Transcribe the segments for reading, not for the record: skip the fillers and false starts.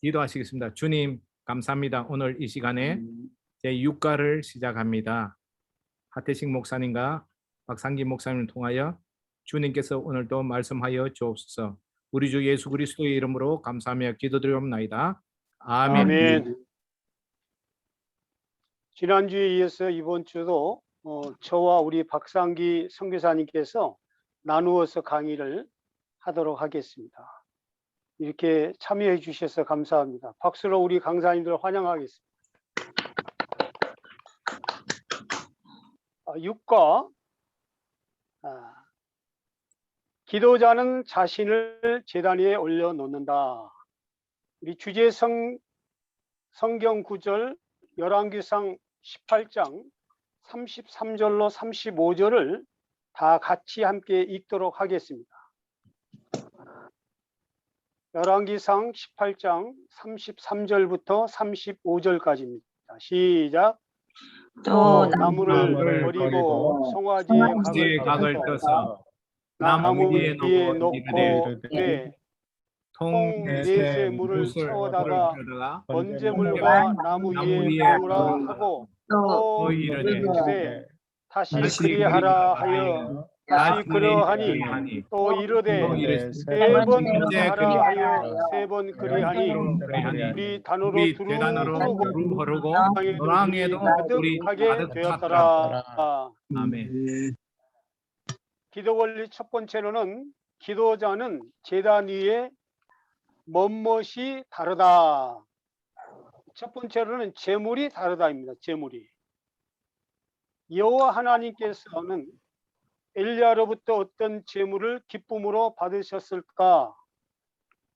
기도하시겠습니다. 주님, 감사합니다. 오늘 이 시간에 제6과를 시작합니다. 하태식 목사님과 박상기 목사님을 통하여 주님께서 오늘도 말씀하여 주옵소서. 우리 주 예수 그리스도의 이름으로 감사하며 기도드리옵나이다. 아멘. 아멘. 지난주에 이어서 이번 주도 저와 우리 박상기 선교사님께서 나누어서 강의를 하도록 하겠습니다. 이렇게 참여해 주셔서 감사합니다. 박수로 우리 강사님들 환영하겠습니다. 6과 기도자는 자신을 제단 위에 올려놓는다. 우리 주제 성경 구절 열왕기상 18장 33절로 35절을 다 같이 함께 읽도록 하겠습니다. 열왕기상 18장 33절부터 35절까지입니다. 시작. 또 나무를 버리고 송아지의 각을 떠서 나무 위에 놓고 이르되 통 넷의 물을 채워다가 번제물과 나무 위에 부으라 하고 또 이르되 다시 그리하라 하여 다시 그러하니 또 이르되 세 번 그리하라 하여 세 번 그리하니 우리 단으로 두루 흐르고 노랑에도 가득하게 되었더라. 아멘. 기도 원리 첫 번째로는 기도자는 제단 위에 멋이 다르다. 첫 번째로는 제물이 다르다입니다. 제물이. 여호와 하나님께서는 엘리야로부터 어떤 제물을 기쁨으로 받으셨을까?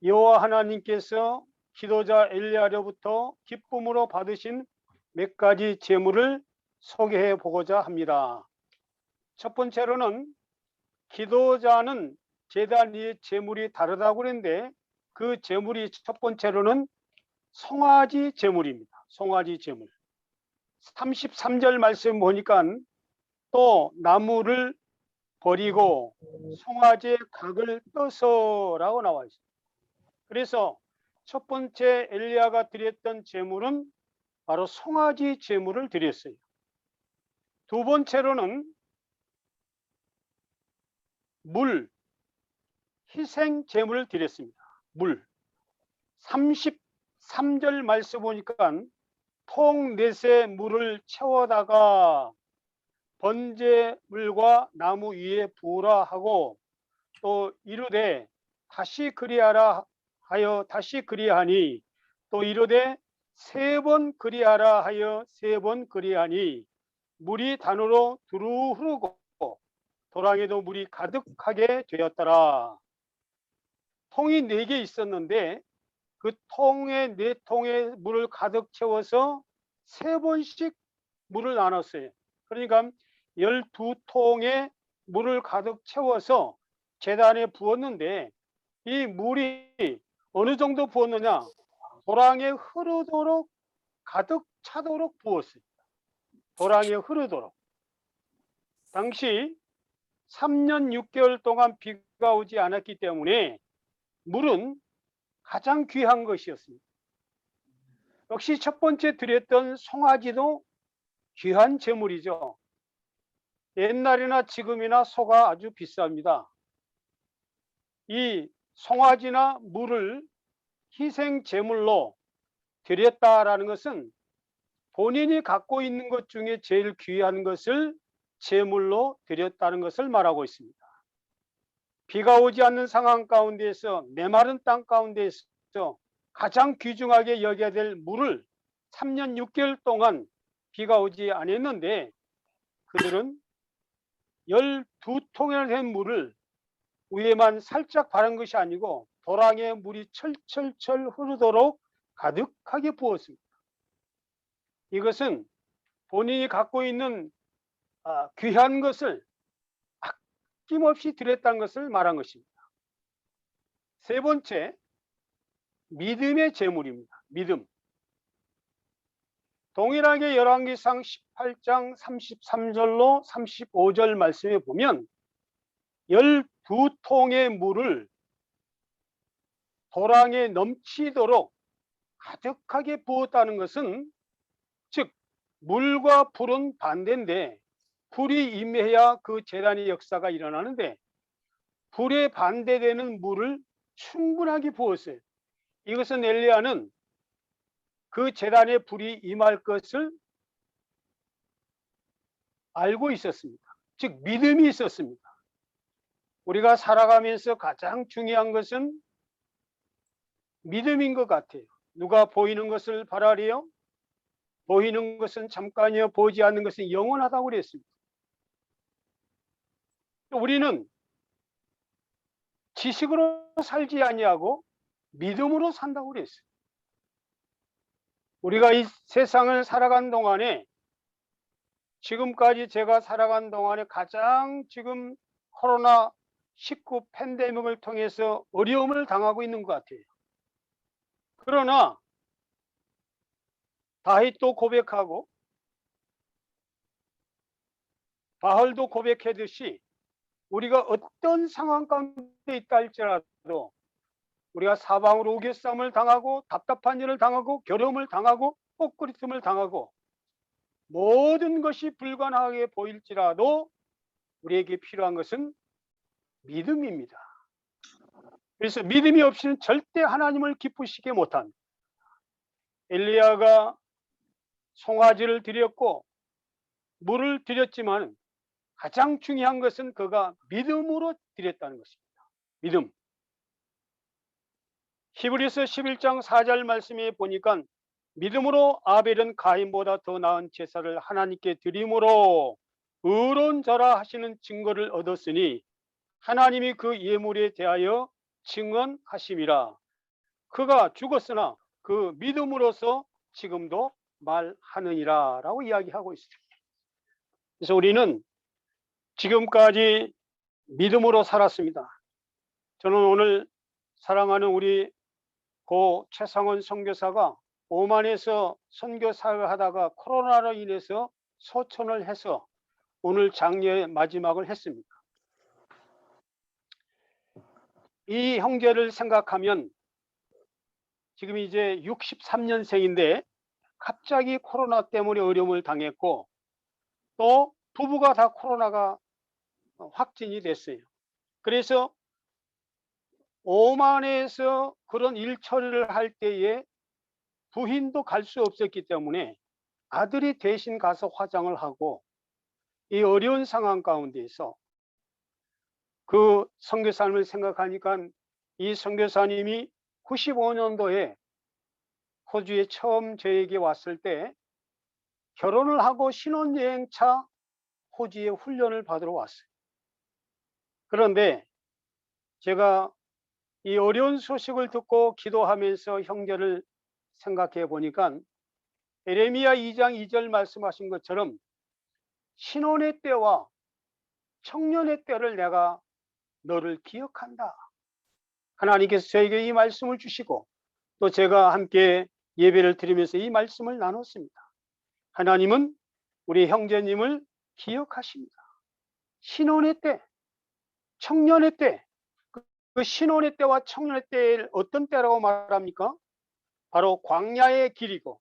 여호와 하나님께서 기도자 엘리야로부터 기쁨으로 받으신 몇 가지 제물을 소개해 보고자 합니다. 첫 번째로는 기도자는 제단 위의 제물이 다르다고 그랬는데 그 제물이 첫 번째로는 송아지 제물입니다. 송아지 제물. 33절 말씀 보니까 또 나무를 버리고 송아지의 각을 떠서라고 나와 있습니다. 그래서 첫 번째 엘리야가 드렸던 제물은 바로 송아지 제물을 드렸어요. 두 번째로는 물, 희생 제물을 드렸습니다. 물. 33절 말씀 보니까 통 넷의 물을 채워다가 번제물과 나무 위에 부으라 하고 또 이르되 다시 그리하라 하여 다시 그리하니 또 이르되 세 번 그리하라 하여 세 번 그리하니 물이 단으로 두루 흐르고 도랑에도 물이 가득하게 되었더라. 통이 4개 있었는데 그 통에 4통의 물을 가득 채워서 3번씩 물을 나눴어요. 그러니까 12통의 물을 가득 채워서 제단에 부었는데 이 물이 어느 정도 부었느냐? 도랑에 흐르도록 가득 차도록 부었어요. 도랑에 흐르도록. 당시 3년 6개월 동안 비가 오지 않았기 때문에 물은 가장 귀한 것이었습니다. 역시 첫 번째 드렸던 송아지도 귀한 제물이죠. 옛날이나 지금이나 소가 아주 비쌉니다. 이 송아지나 물을 희생 제물로 드렸다라는 것은 본인이 갖고 있는 것 중에 제일 귀한 것을 제물로 드렸다는 것을 말하고 있습니다. 비가 오지 않는 상황 가운데에서 메마른 땅 가운데에서 가장 귀중하게 여겨야 될 물을 3년 6개월 동안 비가 오지 않았는데 그들은 12통이나 된 물을 위에만 살짝 바른 것이 아니고 도랑에 물이 철철철 흐르도록 가득하게 부었습니다. 이것은 본인이 갖고 있는 귀한 것을 아낌없이 드렸다는 것을 말한 것입니다. 세 번째, 믿음의 제물입니다. 믿음. 동일하게 열왕기상 18장 33절로 35절 말씀에 보면 12통의 물을 도랑에 넘치도록 가득하게 부었다는 것은, 즉 물과 불은 반대인데 불이 임해야 그 제단의 역사가 일어나는데 불에 반대되는 물을 충분하게 부었어요. 이것은 엘리야는 그 제단에 불이 임할 것을 알고 있었습니다. 즉 믿음이 있었습니다. 우리가 살아가면서 가장 중요한 것은 믿음인 것 같아요. 누가 보이는 것을 바라리요? 보이는 것은 잠깐이요 보이지 않는 것은 영원하다고 그랬습니다. 우리는 지식으로 살지 아니하고 믿음으로 산다고 그랬어요. 우리가 이 세상을 살아간 동안에, 지금까지 제가 살아간 동안에 가장 지금 코로나19 팬데믹을 통해서 어려움을 당하고 있는 것 같아요. 그러나 다윗도 고백하고 바울도 고백하듯이 우리가 어떤 상황 가운데 있다 할지라도 우리가 사방으로 우겨싸움을 당하고 답답한 일을 당하고 괴로움을 당하고 옥구리틈을 당하고 모든 것이 불가능하게 보일지라도 우리에게 필요한 것은 믿음입니다. 그래서 믿음이 없이는 절대 하나님을 기쁘시게 못합니다. 엘리야가 송아지를 드렸고 물을 드렸지만 가장 중요한 것은 그가 믿음으로 드렸다는 것입니다. 믿음. 히브리서 11장 4절 말씀에 보니까 믿음으로 아벨은 가인보다 더 나은 제사를 하나님께 드림으로 의로운 자라 하시는 증거를 얻었으니 하나님이 그 예물에 대하여 증언하심이라. 그가 죽었으나 그 믿음으로서 지금도 말하느니라 라고 이야기하고 있습니다. 그래서 우리는 지금까지 믿음으로 살았습니다. 저는 오늘 사랑하는 우리 고 최상원 선교사가 오만에서 선교 사역을 하다가 코로나로 인해서 소천을 해서 오늘 장례의 마지막을 했습니다. 이 형제를 생각하면 지금 이제 63년생인데 갑자기 코로나 때문에 어려움을 당했고 또 부부가 다 코로나가 확진이 됐어요. 그래서 오만에서 그런 일 처리를 할 때에 부인도 갈 수 없었기 때문에 아들이 대신 가서 화장을 하고 이 어려운 상황 가운데서 그 선교사님을 생각하니까 이 선교사님이 95년도에 호주에 처음 저에게 왔을 때 결혼을 하고 신혼여행차 호주에 훈련을 받으러 왔어요. 그런데 제가 이 어려운 소식을 듣고 기도하면서 형제를 생각해 보니까 예레미야 2장 2절 말씀하신 것처럼 신혼의 때와 청년의 때를 내가 너를 기억한다. 하나님께서 저에게 이 말씀을 주시고 또 제가 함께 예배를 드리면서 이 말씀을 나눴습니다. 하나님은 우리 형제님을 기억하십니다. 신혼의 때, 청년의 때, 그 신혼의 때와 청년의 때를 어떤 때라고 말합니까? 바로 광야의 길이고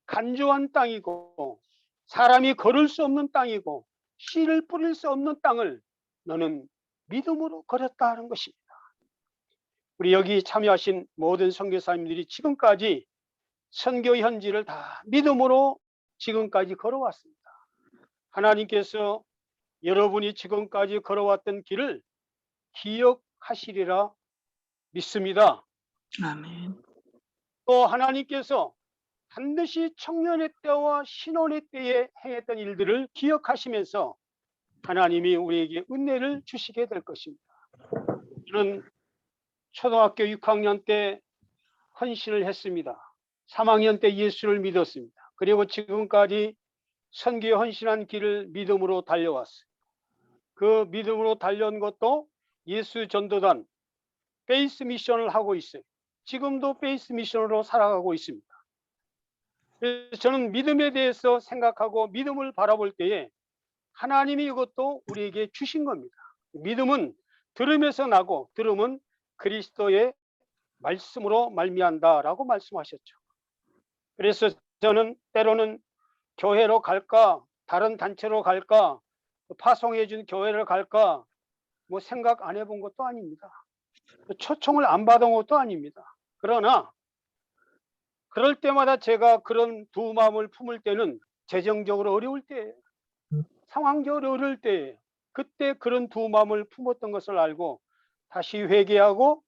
간조한 땅이고 사람이 걸을 수 없는 땅이고 씨를 뿌릴 수 없는 땅을 너는 믿음으로 걸었다 는 것입니다. 우리 여기 참여하신 모든 선교사님들이 지금까지 선교 현지를 다 믿음으로 지금까지 걸어왔습니다. 하나님께서 여러분이 지금까지 걸어왔던 길을 기억하시리라 믿습니다. 아멘. 또 하나님께서 반드시 청년의 때와 신혼의 때에 행했던 일들을 기억하시면서 하나님이 우리에게 은혜를 주시게 될 것입니다. 저는 초등학교 6학년 때 헌신을 했습니다. 3학년 때 예수를 믿었습니다. 그리고 지금까지 선교에 헌신한 길을 믿음으로 달려왔어요. 그 믿음으로 달려온 것도 예수 전도단 베이스 미션을 하고 있어요. 지금도 베이스 미션으로 살아가고 있습니다. 그래서 저는 믿음에 대해서 생각하고 믿음을 바라볼 때에 하나님이 이것도 우리에게 주신 겁니다. 믿음은 들음에서 나고 들음은 그리스도의 말씀으로 말미암다라고 말씀하셨죠. 그래서 저는 때로는 교회로 갈까, 다른 단체로 갈까, 파송해 준 교회를 갈까, 뭐 생각 안 해본 것도 아닙니다. 초청을 안 받은 것도 아닙니다. 그러나 그럴 때마다 제가 그런 두 마음을 품을 때는 재정적으로 어려울 때, 상황적으로 어려울 때, 그때 그런 두 마음을 품었던 것을 알고 다시 회개하고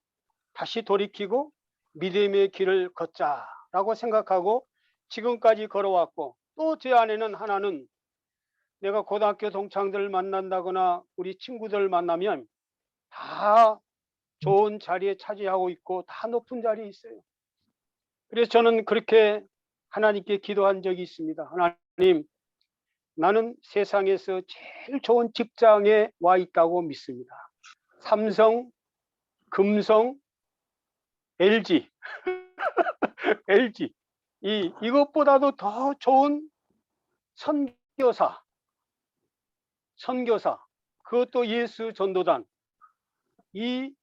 다시 돌이키고 믿음의 길을 걷자라고 생각하고 지금까지 걸어왔고, 또 제 안에는 하나는 내가 고등학교 동창들을 만난다거나 우리 친구들 만나면 다 좋은 자리에 차지하고 있고 다 높은 자리에 있어요. 그래서 저는 그렇게 하나님께 기도한 적이 있습니다. 하나님, 나는 세상에서 제일 좋은 직장에 와 있다고 믿습니다. 삼성, 금성, LG, LG. 이것보다도 더 좋은 선교사, 그것도 예수 전도단, 이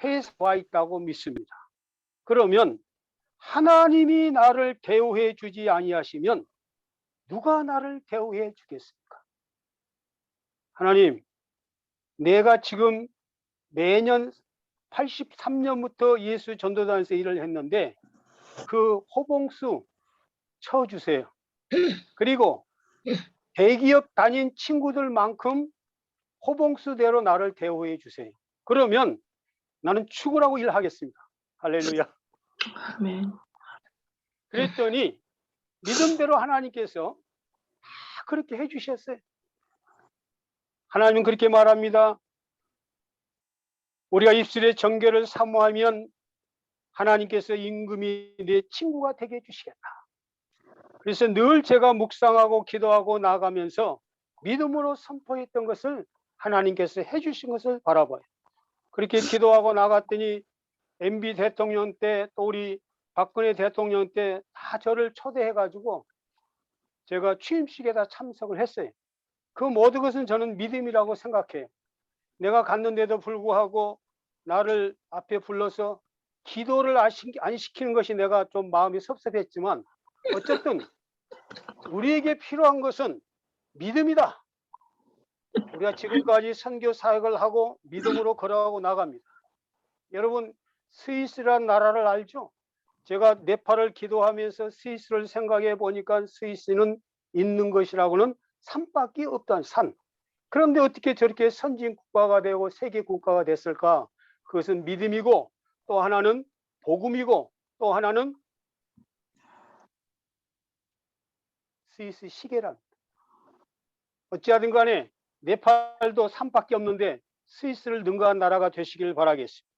회사에 와 있다고 믿습니다. 그러면 하나님이 나를 대우해 주지 아니하시면 누가 나를 대우해 주겠습니까? 하나님, 내가 지금 매년 83년부터 예수 전도단에서 일을 했는데 그 호봉수 쳐주세요. 그리고 대기업 다닌 친구들만큼 호봉수대로 나를 대우해 주세요. 그러면 나는 죽으라고 일하겠습니다. 할렐루야. 아멘. 그랬더니 믿음대로 하나님께서 다 그렇게 해주셨어요. 하나님은 그렇게 말합니다. 우리가 입술의 정결을 사모하면 하나님께서 임금이 내 친구가 되게 해주시겠다. 그래서 늘 제가 묵상하고 기도하고 나아가면서 믿음으로 선포했던 것을 하나님께서 해주신 것을 바라봐요. 그렇게 기도하고 나갔더니 MB 대통령 때 또 우리 박근혜 대통령 때 다 저를 초대해가지고 제가 취임식에 다 참석을 했어요. 그 모든 것은 저는 믿음이라고 생각해요. 내가 갔는데도 불구하고 나를 앞에 불러서 기도를 안 시키는 것이 내가 좀 마음이 섭섭했지만 어쨌든 우리에게 필요한 것은 믿음이다. 우리가 지금까지 선교 사역을 하고 믿음으로 걸어가고 나갑니다. 여러분, 스위스라는 나라를 알죠? 제가 네팔을 기도하면서 스위스를 생각해 보니까 스위스는 있는 것이라고는 산밖에 없다는 산. 그런데 어떻게 저렇게 선진 국가가 되고 세계 국가가 됐을까? 그것은 믿음이고 또 하나는 복음이고 또 하나는 스위스 시계랍니다. 어찌하든 간에 네팔도 산밖에 없는데 스위스를 능가한 나라가 되시길 바라겠습니다.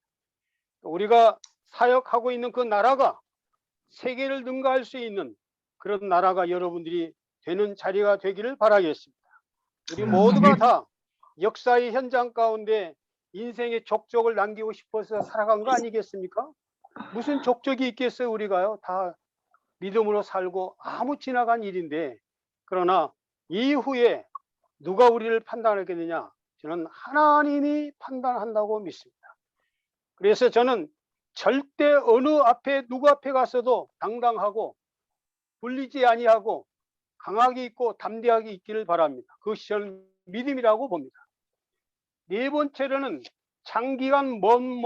우리가 사역하고 있는 그 나라가 세계를 능가할 수 있는 그런 나라가 여러분들이 되는 자리가 되기를 바라겠습니다. 우리 모두가 다 역사의 현장 가운데 인생의 족적을 남기고 싶어서 살아간 거 아니겠습니까? 무슨 족적이 있겠어요? 우리가요. 다 믿음으로 살고 아무 지나간 일인데, 그러나 이후에 누가 우리를 판단하게 되냐? 저는 하나님이 판단한다고 믿습니다. 그래서 저는 절대 어느 앞에 누구 앞에 가서도 당당하고 불리지 아니하고 강하게 있고 담대하게 있기를 바랍니다. 그것이 저는 믿음이라고 봅니다. 네 번째로는 장기간 먼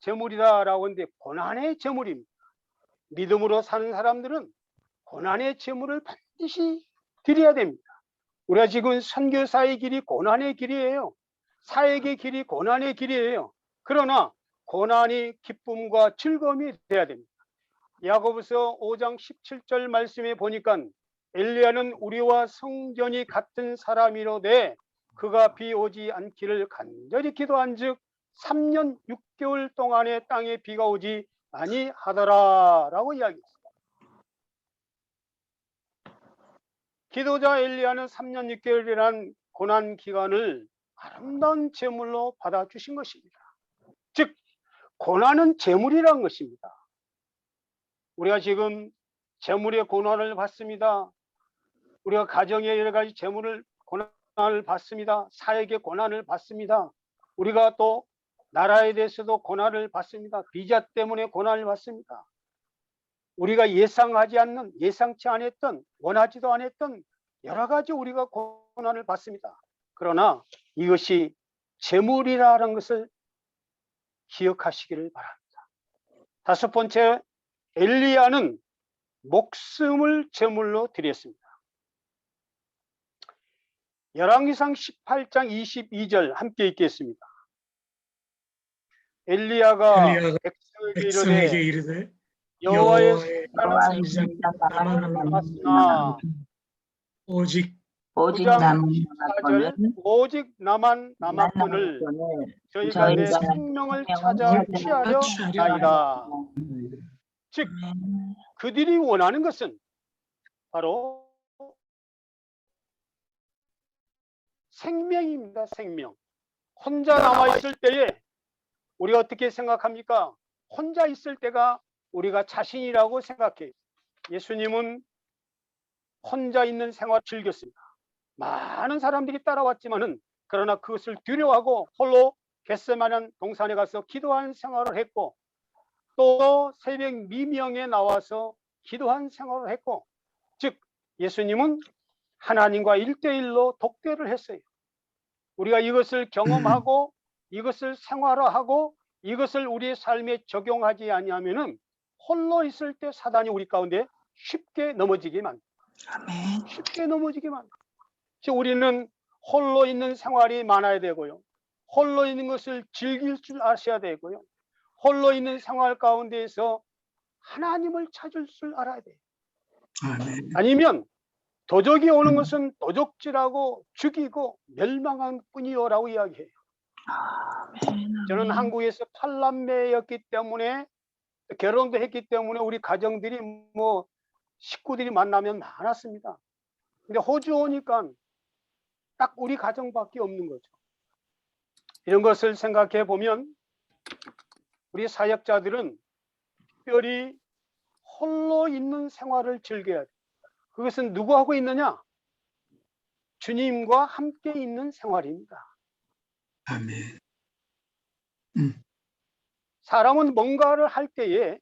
재물이다라고 하는데 고난의 재물입니다. 믿음으로 사는 사람들은 고난의 재물을 반드시 드려야 됩니다. 우리가 지금 선교사의 길이 고난의 길이에요. 사역의 길이 고난의 길이에요. 그러나 고난이 기쁨과 즐거움이 돼야 됩니다. 야고보서 5장 17절 말씀에 보니까 엘리야는 우리와 성전이 같은 사람이로되 그가 비 오지 않기를 간절히 기도한즉 3년 6개월 동안의 땅에 비가 오지 아니하더라 라고 이야기했습니다. 기도자 엘리야는 3년 6개월이라는 고난 기간을 아름다운 제물로 받아주신 것입니다. 즉 고난은 제물이란 것입니다. 우리가 지금 재물의 고난을 받습니다. 우리가 가정의 여러 가지 고난을 받습니다. 사역의 고난을 받습니다. 우리가 또 나라에 대해서도 고난을 받습니다. 비자 때문에 고난을 받습니다. 우리가 예상하지 않는, 예상치 않았던, 원하지도 않았던 여러 가지 우리가 고난을 받습니다. 그러나 이것이 재물이라는 것을 기억하시기를 바랍니다. 다섯 번째, 엘리야는 목숨을 제물로 드렸습니다. 열왕기상 18장 22절 함께 읽겠습니다. 엘리야가 백성에게 이르되 여호와의 성전 나만을 남았으나 오직 오직 나만 남았거늘 저희가 내 생명을 찾아 취하려 하리라. 즉 그들이 원하는 것은 바로 생명입니다. 생명. 혼자 남아있을 때에 우리가 어떻게 생각합니까? 혼자 있을 때가 우리가 자신이라고 생각해요. 예수님은 혼자 있는 생활을 즐겼습니다. 많은 사람들이 따라왔지만은 그러나 그것을 두려워하고 홀로 겟세마네 동산에 가서 기도하는 생활을 했고, 또 새벽 미명에 나와서 기도하는 생활을 했고, 즉 예수님은 하나님과 1대1로 독대를 했어요. 우리가 이것을 경험하고 이것을 생활화하고 이것을 우리의 삶에 적용하지 아니하면은 홀로 있을 때 사단이 우리 가운데 쉽게 넘어지게 만듭니다. 쉽게 넘어지게 만듭니다. 즉 우리는 홀로 있는 생활이 많아야 되고요. 홀로 있는 것을 즐길 줄 아셔야 되고요. 홀로 있는 생활 가운데에서 하나님을 찾을 줄 알아야 돼요. 아니면 도적이 오는 것은 도적질하고 죽이고 멸망한 뿐이요라고 이야기해요. 저는 한국에서 8남매였기 때문에 결혼도 했기 때문에 우리 가정들이 뭐 식구들이 만나면 많았습니다. 근데 호주 오니까 딱 우리 가정밖에 없는 거죠. 이런 것을 생각해 보면 우리 사역자들은 특별히 홀로 있는 생활을 즐겨야 돼요. 그것은 누구하고 있느냐? 주님과 함께 있는 생활입니다. 아멘. 사람은 뭔가를 할 때에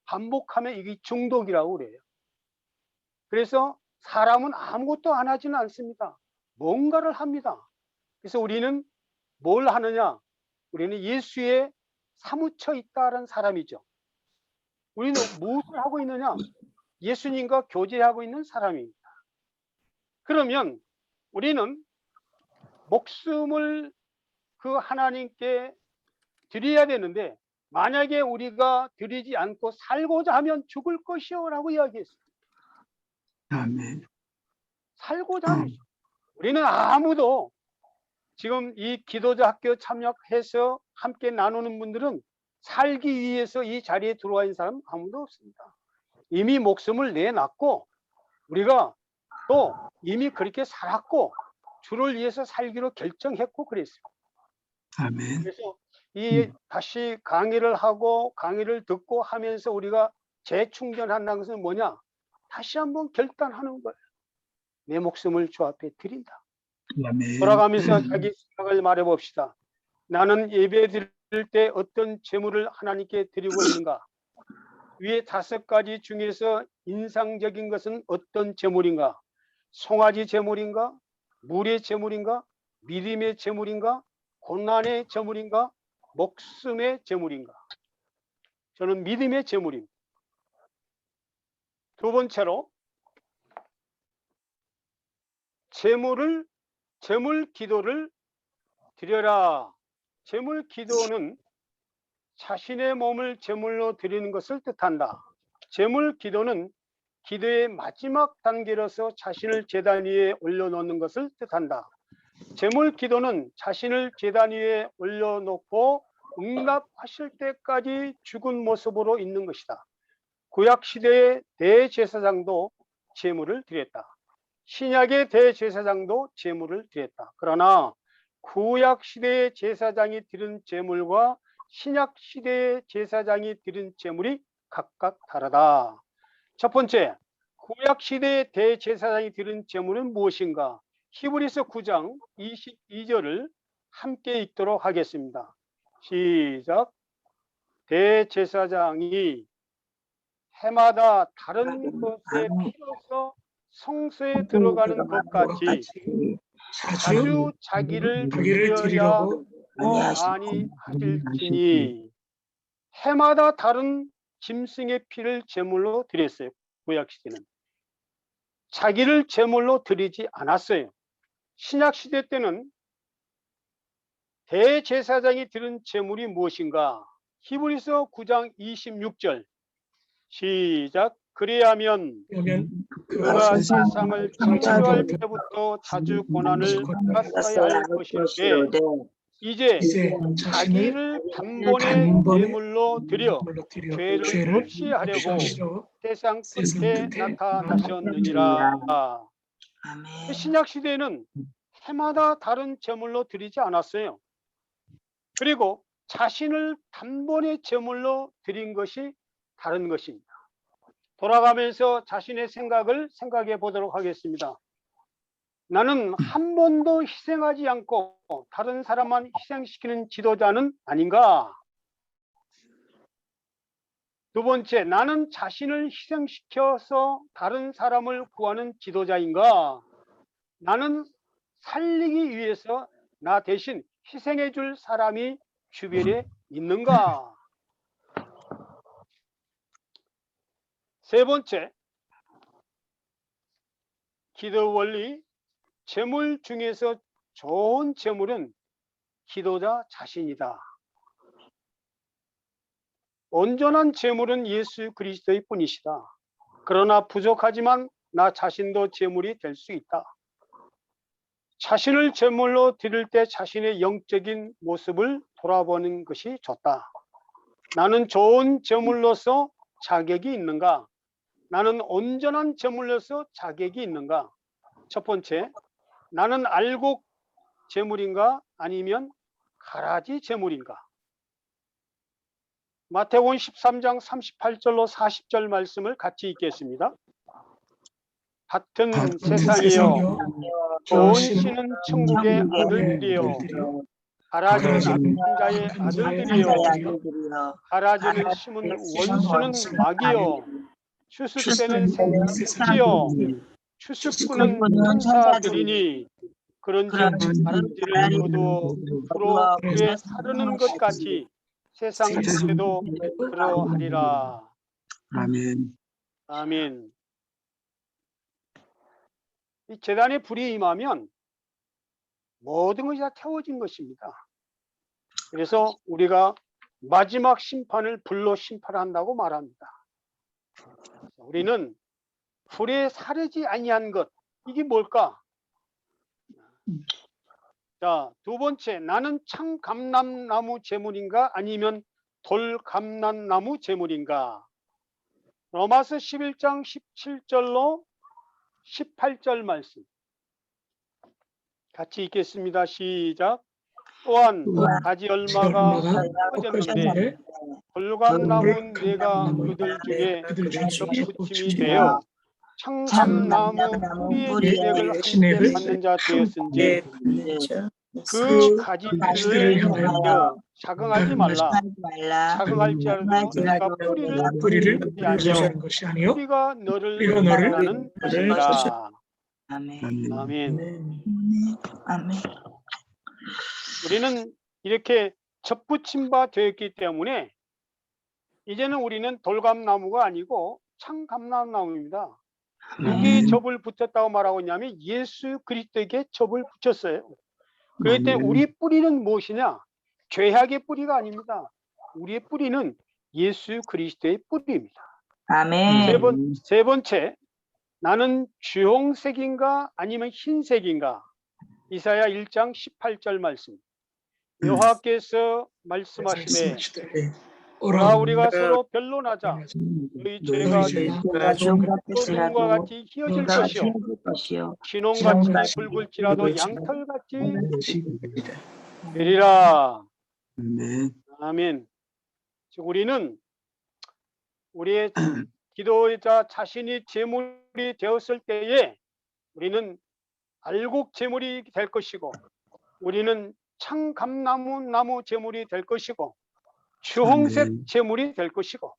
반복하면 이게 중독이라고 그래요. 그래서 사람은 아무것도 안 하지는 않습니다. 뭔가를 합니다. 그래서 우리는 뭘 하느냐? 우리는 예수에 사무쳐 있다는 사람이죠. 우리는 무엇을 하고 있느냐? 예수님과 교제하고 있는 사람입니다. 그러면 우리는 목숨을 그 하나님께 드려야 되는데, 만약에 우리가 드리지 않고 살고자 하면 죽을 것이요 라고 이야기했어요. 아멘. 살고자 하면 우리는 아무도 지금 이 기도자 학교 참여해서 함께 나누는 분들은 살기 위해서 이 자리에 들어와 있는 사람 아무도 없습니다. 이미 목숨을 내놨고 우리가 또 이미 그렇게 살았고 주를 위해서 살기로 결정했고 그랬어요. 아멘. 그래서 이 다시 강의를 하고 강의를 듣고 하면서 우리가 재충전한다는 것은 뭐냐? 다시 한번 결단하는 거예요. 내 목숨을 주 앞에 드린다. 아멘. 돌아가면서 자기 생각을 말해 봅시다. 나는 예배 드릴 때 어떤 제물을 하나님께 드리고 있는가? 위에 5가지 중에서 인상적인 것은 어떤 제물인가? 송아지 제물인가? 물의 제물인가? 믿음의 제물인가? 고난의 제물인가? 목숨의 제물인가? 저는 믿음의 제물입니다. 두 번째로 제물 기도를 드려라. 제물 기도는 자신의 몸을 제물로 드리는 것을 뜻한다. 제물 기도는 기도의 마지막 단계로서 자신을 제단 위에 올려놓는 것을 뜻한다. 제물 기도는 자신을 제단 위에 올려놓고 응답하실 때까지 죽은 모습으로 있는 것이다. 구약시대의 대제사장도 제물을 드렸다. 신약의 대제사장도 제물을 드렸다. 그러나 구약시대의 제사장이 드린 제물과 신약시대의 제사장이 드린 제물이 각각 다르다. 첫 번째, 구약시대의 대제사장이 드린 제물은 무엇인가? 히브리서 9장 22절을 함께 읽도록 하겠습니다. 시작. 대제사장이 해마다 다른 것의 피로서 성소에 들어가는 것 같이 자주 자기를 드려야 많이 하실지니 해마다 다른 짐승의 피를 제물로 드렸어요. 구약시대는 자기를 제물로 드리지 않았어요. 신약시대 때는 대제사장이 드린 제물이 무엇인가? 히브리서 9장 26절 시작. 그리하면 그가 세상을 창조할 때부터 자주 고난을 받아야 할 것인데 이제 자기를 단번에 제물로 드려 죄를 없이 하려고 세상 끝에 나타나셨느니라. 신약 시대에는 해마다 다른 제물로 드리지 않았어요. 그리고 자신을 단번에 제물로 드린 것이 다른 것입니다. 돌아가면서 자신의 생각을 생각해 보도록 하겠습니다. 나는 한 번도 희생하지 않고 다른 사람만 희생시키는 지도자는 아닌가? 두 번째, 나는 자신을 희생시켜서 다른 사람을 구하는 지도자인가? 나는 살리기 위해서 나 대신 희생해 줄 사람이 주변에 있는가? 세 번째, 기도 원리. 제물 중에서 좋은 제물은 기도자 자신이다. 온전한 제물은 예수 그리스도의 뿐이시다. 그러나 부족하지만 나 자신도 제물이 될 수 있다. 자신을 제물로 드릴 때 자신의 영적인 모습을 돌아보는 것이 좋다. 나는 좋은 제물로서 자격이 있는가? 나는 온전한 제물로서 자격이 있는가? 첫 번째, 나는 알곡 제물인가 아니면 가라지 제물인가? 마태복음 13장 38절로 40절 말씀을 같이 읽겠습니다. 같은 세상이요 좋은 씨는 천국의 아들들이요 가라지는 악한 자의 아들들이요 가라지는 심은 원수는 마귀요 추수때는 생지요 추수꾼은 천사들이니 그런즉 가라지를 거두어 불에 사르는 것 같이 세상 때도 그러하리라. 아멘. 아멘. 이 제단에 불이 임하면 모든 것이 다 태워진 것입니다. 그래서 우리가 마지막 심판을 불로 심판한다고 말합니다. 우리는 불에 사르지 아니한 것, 이게 뭘까? 자, 두 번째, 나는 참감람나무 제물인가 아니면 돌감람나무 제물인가? 로마서 11장 17절로 18절 말씀 같이 읽겠습니다. 시작. 또한 가지 얼마가 꺾어졌는데 돌감나무는 내가 그들 중에 덧붙임이 되어 청감나무 뿌리의 진액을 함께 받는 자 되었은지 그 가지들을 향하여 자긍하지 말라. 자긍할지라도 내가 뿌리를 부조시한 것이 아니요 뿌리가 너를 뿌리가 너를 만나는 것이라. 아멘. 아멘. 아멘. 우리는 이렇게 접붙임 바 되었기 때문에 이제는 우리는 돌감나무가 아니고 참감람나무입니다. 누구의 접을 붙였다고 말하고 있냐면 예수 그리스도에게 접을 붙였어요. 그렇기 때문에 우리 뿌리는 무엇이냐? 죄악의 뿌리가 아닙니다. 우리의 뿌리는 예수 그리스도의 뿌리입니다. 아멘. 세 번째, 나는 주홍색인가 아니면 흰색인가? 이사야 1장 18절 말씀. 여호와께서 말씀하시되 오라 우리가 서로 변론하자. 너희 죄가 소금과 같이 휘어질 것이요 진홍같이 붉을지라도 양털같이 되리라. 아멘. 즉 우리는 우리의 기도자 자신이 제물이 되었을 때에 우리는 알곡 제물이 될 것이고 우리는 참감나무 제물이 될 것이고 주홍색 제물이 될 것이고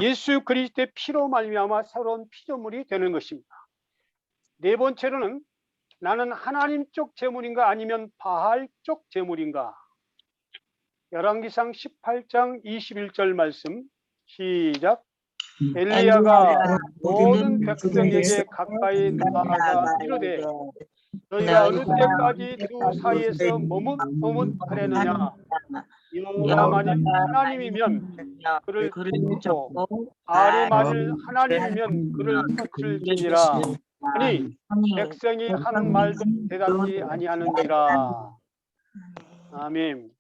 예수 그리스도의 피로 말미암아 새로운 피조물이 되는 것입니다. 네 번째로는 나는 하나님 쪽 제물인가 아니면 바알 쪽 제물인가. 열왕기상 18장 21절 말씀 시작. 엘리야가 모든 백성에게 가까이 나아가 이르되 너희가 어느 때까지 두 사이에서 머뭇머뭇하려느냐. 여호와 만일 하나님이면 그를 붙잡고 바알이 만일 하나님이면 그를 헛을지니라. 아니 백성이 하는 말도 대답지 아니하느니라. 아멘.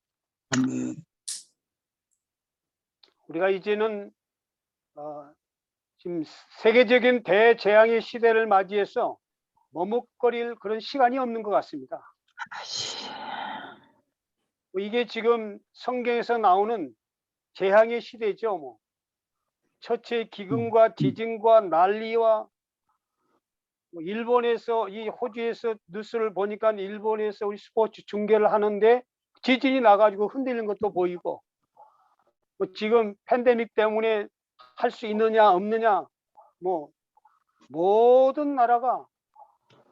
아멘. 우리가 이제는 지금 세계적인 대재앙의 시대를 맞이해서 머뭇거릴 그런 시간이 없는 것 같습니다. 이게 지금 성경에서 나오는 재앙의 시대죠. 첫째 기근과 지진과 난리와 일본에서 이 호주에서 뉴스를 보니까 일본에서 우리 스포츠 중계를 하는데 지진이 나가지고 흔들리는 것도 보이고 지금 팬데믹 때문에 할 수 있느냐 없느냐 모든 나라가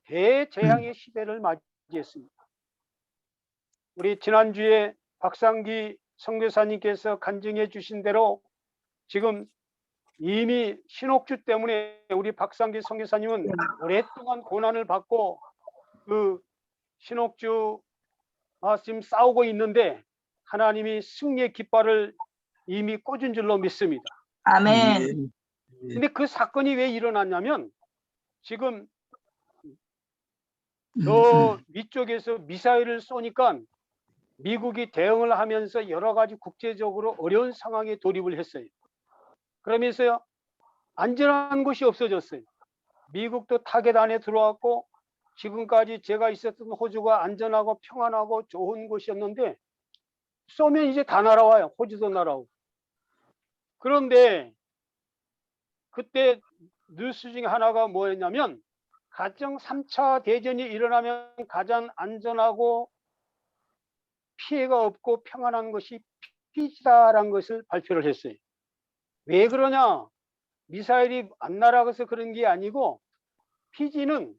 대재앙의 시대를 맞이했습니다. 우리 지난주에 박상기 선교사님께서 간증해 주신 대로 지금 이미 신옥주 때문에 우리 박상기 선교사님은 오랫동안 고난을 받고 그 신옥주 지금 싸우고 있는데 하나님이 승리의 깃발을 이미 꽂은 줄로 믿습니다. 아멘. 근데 그 사건이 왜 일어났냐면 지금 저 위쪽에서 미사일을 쏘니까 미국이 대응을 하면서 여러 가지 국제적으로 어려운 상황에 돌입을 했어요. 그러면서 안전한 곳이 없어졌어요. 미국도 타겟 안에 들어왔고 지금까지 제가 있었던 호주가 안전하고 평안하고 좋은 곳이었는데 쏘면 이제 다 날아와요. 호주도 날아오고. 그런데 그때 뉴스 중에 하나가 뭐였냐면 가정 3차 대전이 일어나면 가장 안전하고 피해가 없고 평안한 것이 피지다라는 것을 발표를 했어요. 왜 그러냐? 미사일이 안 날아가서 그런 게 아니고 피지는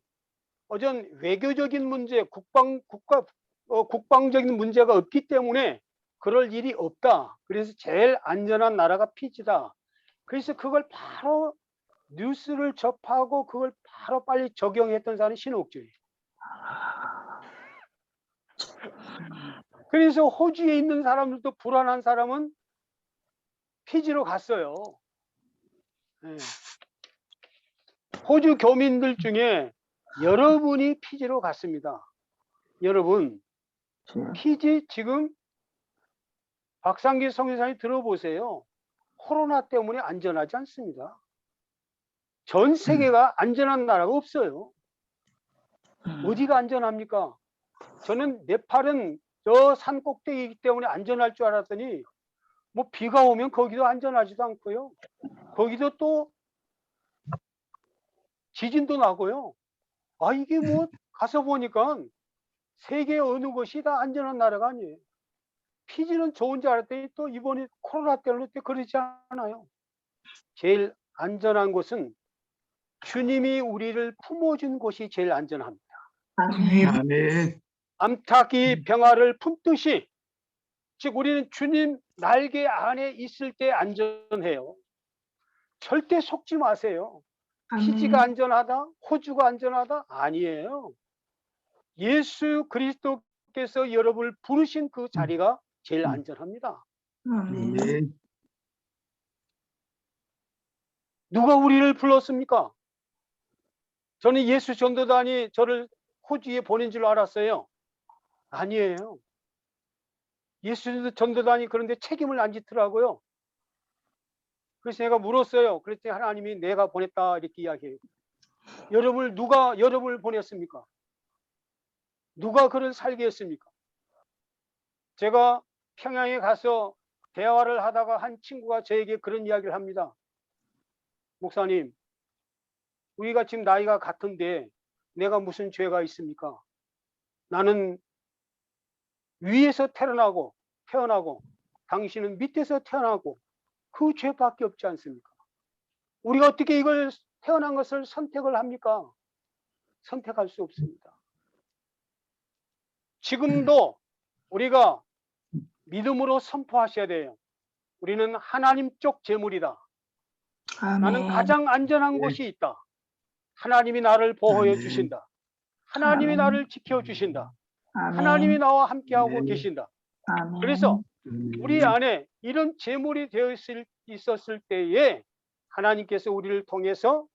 어전 외교적인 문제, 국방적인 문제가 없기 때문에 그럴 일이 없다. 그래서 제일 안전한 나라가 피지다. 그래서 그걸 바로 뉴스를 접하고 그걸 바로 빨리 적용했던 사람이 신옥주예요. 그래서 호주에 있는 사람들도 불안한 사람은 피지로 갔어요. 네. 호주 교민들 중에 여러분이 피지로 갔습니다. 여러분 피지 지금 박상기 선교사님 들어보세요. 코로나 때문에 안전하지 않습니다. 전 세계가 안전한 나라가 없어요. 어디가 안전합니까? 저는 네팔은 저 산 꼭대기이기 때문에 안전할 줄 알았더니 뭐 비가 오면 거기도 안전하지도 않고요. 거기도 또 지진도 나고요. 이게 뭐 가서 보니까 세계 어느 곳이 다 안전한 나라가 아니에요. 피지는 좋은 줄 알았더니 또 이번에 코로나 때문에 그러지 않아요. 제일 안전한 곳은 주님이 우리를 품어준 곳이 제일 안전합니다. 아멘. 암탉이 병아를 품듯이 즉 우리는 주님 날개 안에 있을 때 안전해요. 절대 속지 마세요. 피지가 안전하다? 호주가 안전하다? 아니에요. 예수 그리스도께서 여러분을 부르신 그 자리가 제일 안전합니다. 아멘. 누가 우리를 불렀습니까? 저는 예수 전도단이 저를 호주에 보낸 줄 알았어요. 아니에요. 예수 전도단이 그런데 책임을 안 지더라고요. 그래서 내가 물었어요. 그랬더니 하나님이 내가 보냈다 이렇게 이야기해요. 누가 여러분을 보냈습니까? 누가 그를 살게 했습니까? 제가 평양에 가서 대화를 하다가 한 친구가 저에게 그런 이야기를 합니다. 목사님, 우리가 지금 나이가 같은데 내가 무슨 죄가 있습니까? 나는 위에서 태어나고 당신은 밑에서 태어나고 그 죄밖에 없지 않습니까? 우리가 어떻게 이걸 태어난 것을 선택을 합니까? 선택할 수 없습니다. 지금도 우리가 믿음으로 선포하셔야 돼요. 우리는 하나님 쪽 재물이다. 나는 아멘. 가장 안전한 곳이 있다. 하나님이 나를 보호해 아멘. 주신다. 하나님이 아멘. 나를 지켜주신다. 아멘. 하나님이 나와 함께하고 아멘. 계신다. 아멘. 그래서 아멘. 우리 안에 이런 재물이 있었을 때에 하나님께서 우리를 통해서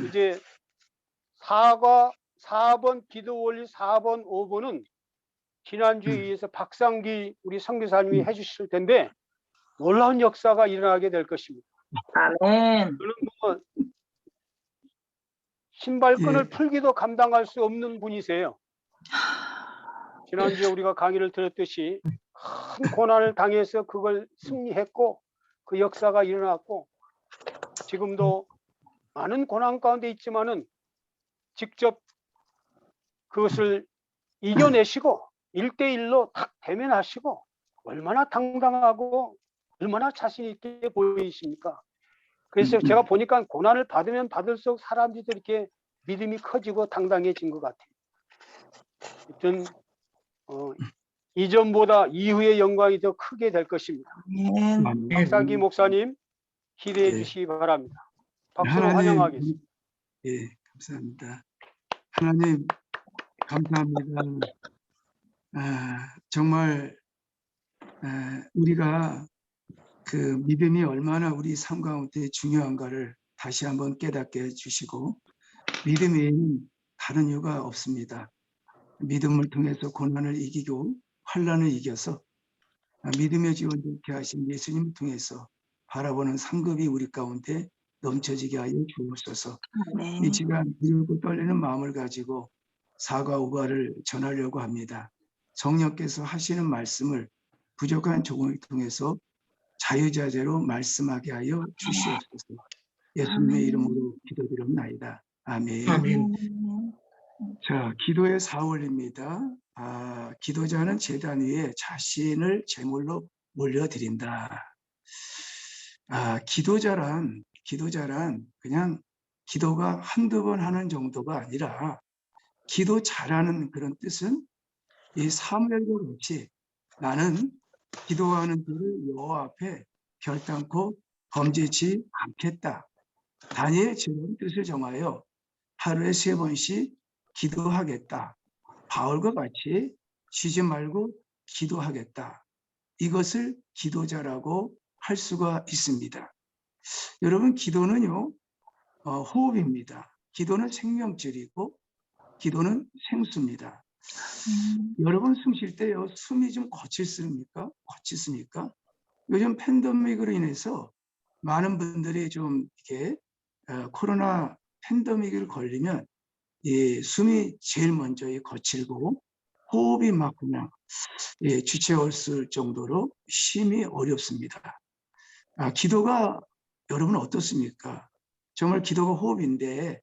이제 4번 기도 원리 4번 5번은 지난주에 의해서 박상기 우리 선교사님이 해주실 텐데 놀라운 역사가 일어나게 될 것입니다. 아멘. 저는 뭐 신발끈을 예. 풀기도 감당할 수 없는 분이세요. 지난주에 우리가 강의를 들었듯이 큰 고난을 당해서 그걸 승리했고 그 역사가 일어났고 지금도 많은 고난 가운데 있지만은 직접 그것을 이겨내시고 1대1로 딱 대면하시고 얼마나 당당하고 얼마나 자신 있게 보이십니까? 그래서 제가 보니까 고난을 받으면 받을수록 사람들이 이렇게 믿음이 커지고 당당해진 것 같아요. 하여튼 이전보다 이후의 영광이 더 크게 될 것입니다. 아멘. 박상기 목사님 기대해 예. 주시기 바랍니다. 박수로 하나님, 환영하겠습니다. 예, 감사합니다. 하나님, 감사합니다. 정말 우리가 그 믿음이 얼마나 우리 삶 가운데 중요한가를 다시 한번 깨닫게 해주시고 믿음에는 다른 이유가 없습니다. 믿음을 통해서 고난을 이기고 환난을 이겨서 믿음의 지원 좋게 하신 예수님을 통해서 바라보는 상급이 우리 가운데 넘쳐지게 하여 주옵소서. 아멘. 이 시간 두렵고 떨리는 마음을 가지고 사과 우발을 전하려고 합니다. 성령께서 하시는 말씀을 부족한 조공을 통해서 자유자재로 말씀하게 하여 주시옵소서. 예수님의 아멘. 이름으로 기도드립니다. 아멘. 아멘. 자, 기도의 4월입니다. 기도자는 제단 위에 자신을 제물로 올려드린다. 기도자란 그냥 기도가 한두 번 하는 정도가 아니라 기도 잘하는 그런 뜻은 이 사무엘과 같이 나는 기도하는 자를 여호와 앞에 결단코 범죄치 않겠다. 다니엘 저런 뜻을 정하여 하루에 3번씩 기도하겠다. 바울과 같이 쉬지 말고 기도하겠다. 이것을 기도자라고 할 수가 있습니다. 여러분, 기도는요, 호흡입니다. 기도는 생명줄이고 기도는 생수입니다. 여러분 숨 쉴 때요, 숨이 좀 거칠습니까? 요즘 팬데믹으로 인해서 많은 분들이 좀 이렇게 코로나 팬데믹을 걸리면 숨이 제일 먼저 거칠고 호흡이 막 그냥 주체없을 정도로 쉼이 어렵습니다. 기도가 여러분 어떻습니까? 정말 기도가 호흡인데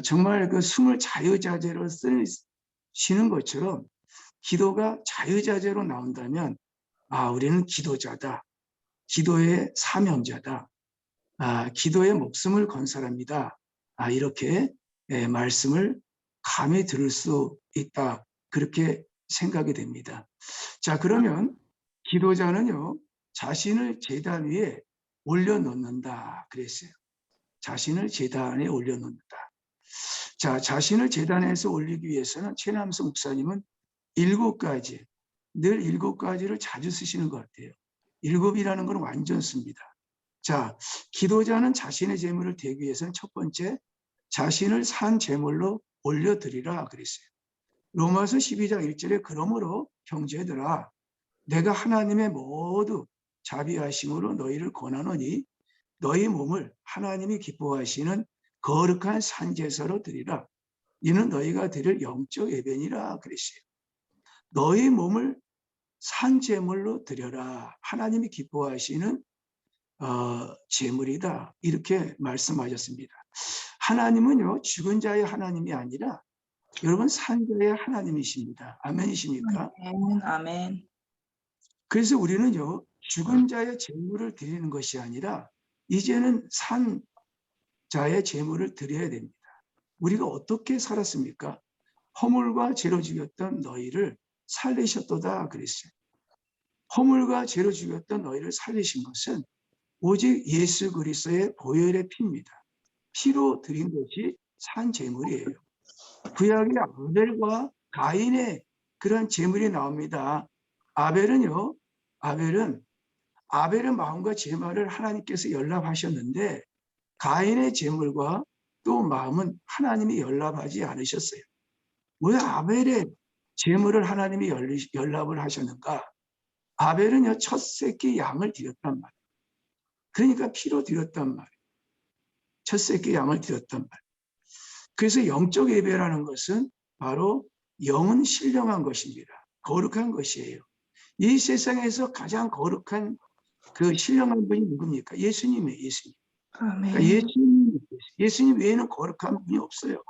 정말 그 숨을 자유자재로 쉬는 것처럼 기도가 자유자재로 나온다면 우리는 기도자다. 기도의 사명자다. 기도의 목숨을 건 사람이다. 이렇게 말씀을 감히 들을 수 있다. 그렇게 생각이 됩니다. 자, 그러면 기도자는요, 자신을 제단 위에 올려놓는다 그랬어요. 자신을 제단에 올려놓는다. 자, 자신을 제단에서 올리기 위해서는 최남수 목사님은 7가지, 늘 7가지를 자주 쓰시는 것 같아요. 7이라는 건 완전 씁니다. 자, 기도자는 자신의 제물을 드리기 위해서는 첫 번째, 자신을 산 제물로 올려드리라 그랬어요. 로마서 12장 1절에 그러므로 형제들아 내가 하나님의 모두 자비하심으로 너희를 권하노니 너희 몸을 하나님이 기뻐하시는 거룩한 산제사로 드리라. 이는 너희가 드릴 영적 예배니라 그랬어요. 너희 몸을 산제물로 드려라. 하나님이 기뻐하시는 제물이다. 이렇게 말씀하셨습니다. 하나님은요, 죽은 자의 하나님이 아니라 여러분 산자의 하나님이십니다. 아멘이십니까? 아멘. 그래서 우리는요, 죽은 자의 제물을 드리는 것이 아니라 이제는 산 자의 제물을 드려야 됩니다. 우리가 어떻게 살았습니까? 허물과 죄로 죽였던 너희를 살리셨도다 그랬어요. 허물과 죄로 죽였던 너희를 살리신 것은 오직 예수 그리스도의 보혈의 피입니다. 피로 드린 것이 산 제물이에요. 구약의 아벨과 가인의 그런 제물이 나옵니다. 아벨은 마음과 제물을 하나님께서 연락하셨는데 가인의 제물과 또 마음은 하나님이 연락하지 않으셨어요. 왜 아벨의 제물을 하나님이 연락을 하셨는가? 아벨은 첫 새끼 양을 드렸단 말이에요. 그러니까 피로 드렸단 말이에요. 첫 새끼 양을 드렸단 말이에요. 그래서 영적 예배라는 것은 바로 영은 신령한 것입니다. 거룩한 것이에요. 이 세상에서 가장 거룩한 그 신령한 분이 누굽니까? 예수님이에요. 예수님. 아멘. 그러니까 예수님 외에는 거룩한 분이 없어요.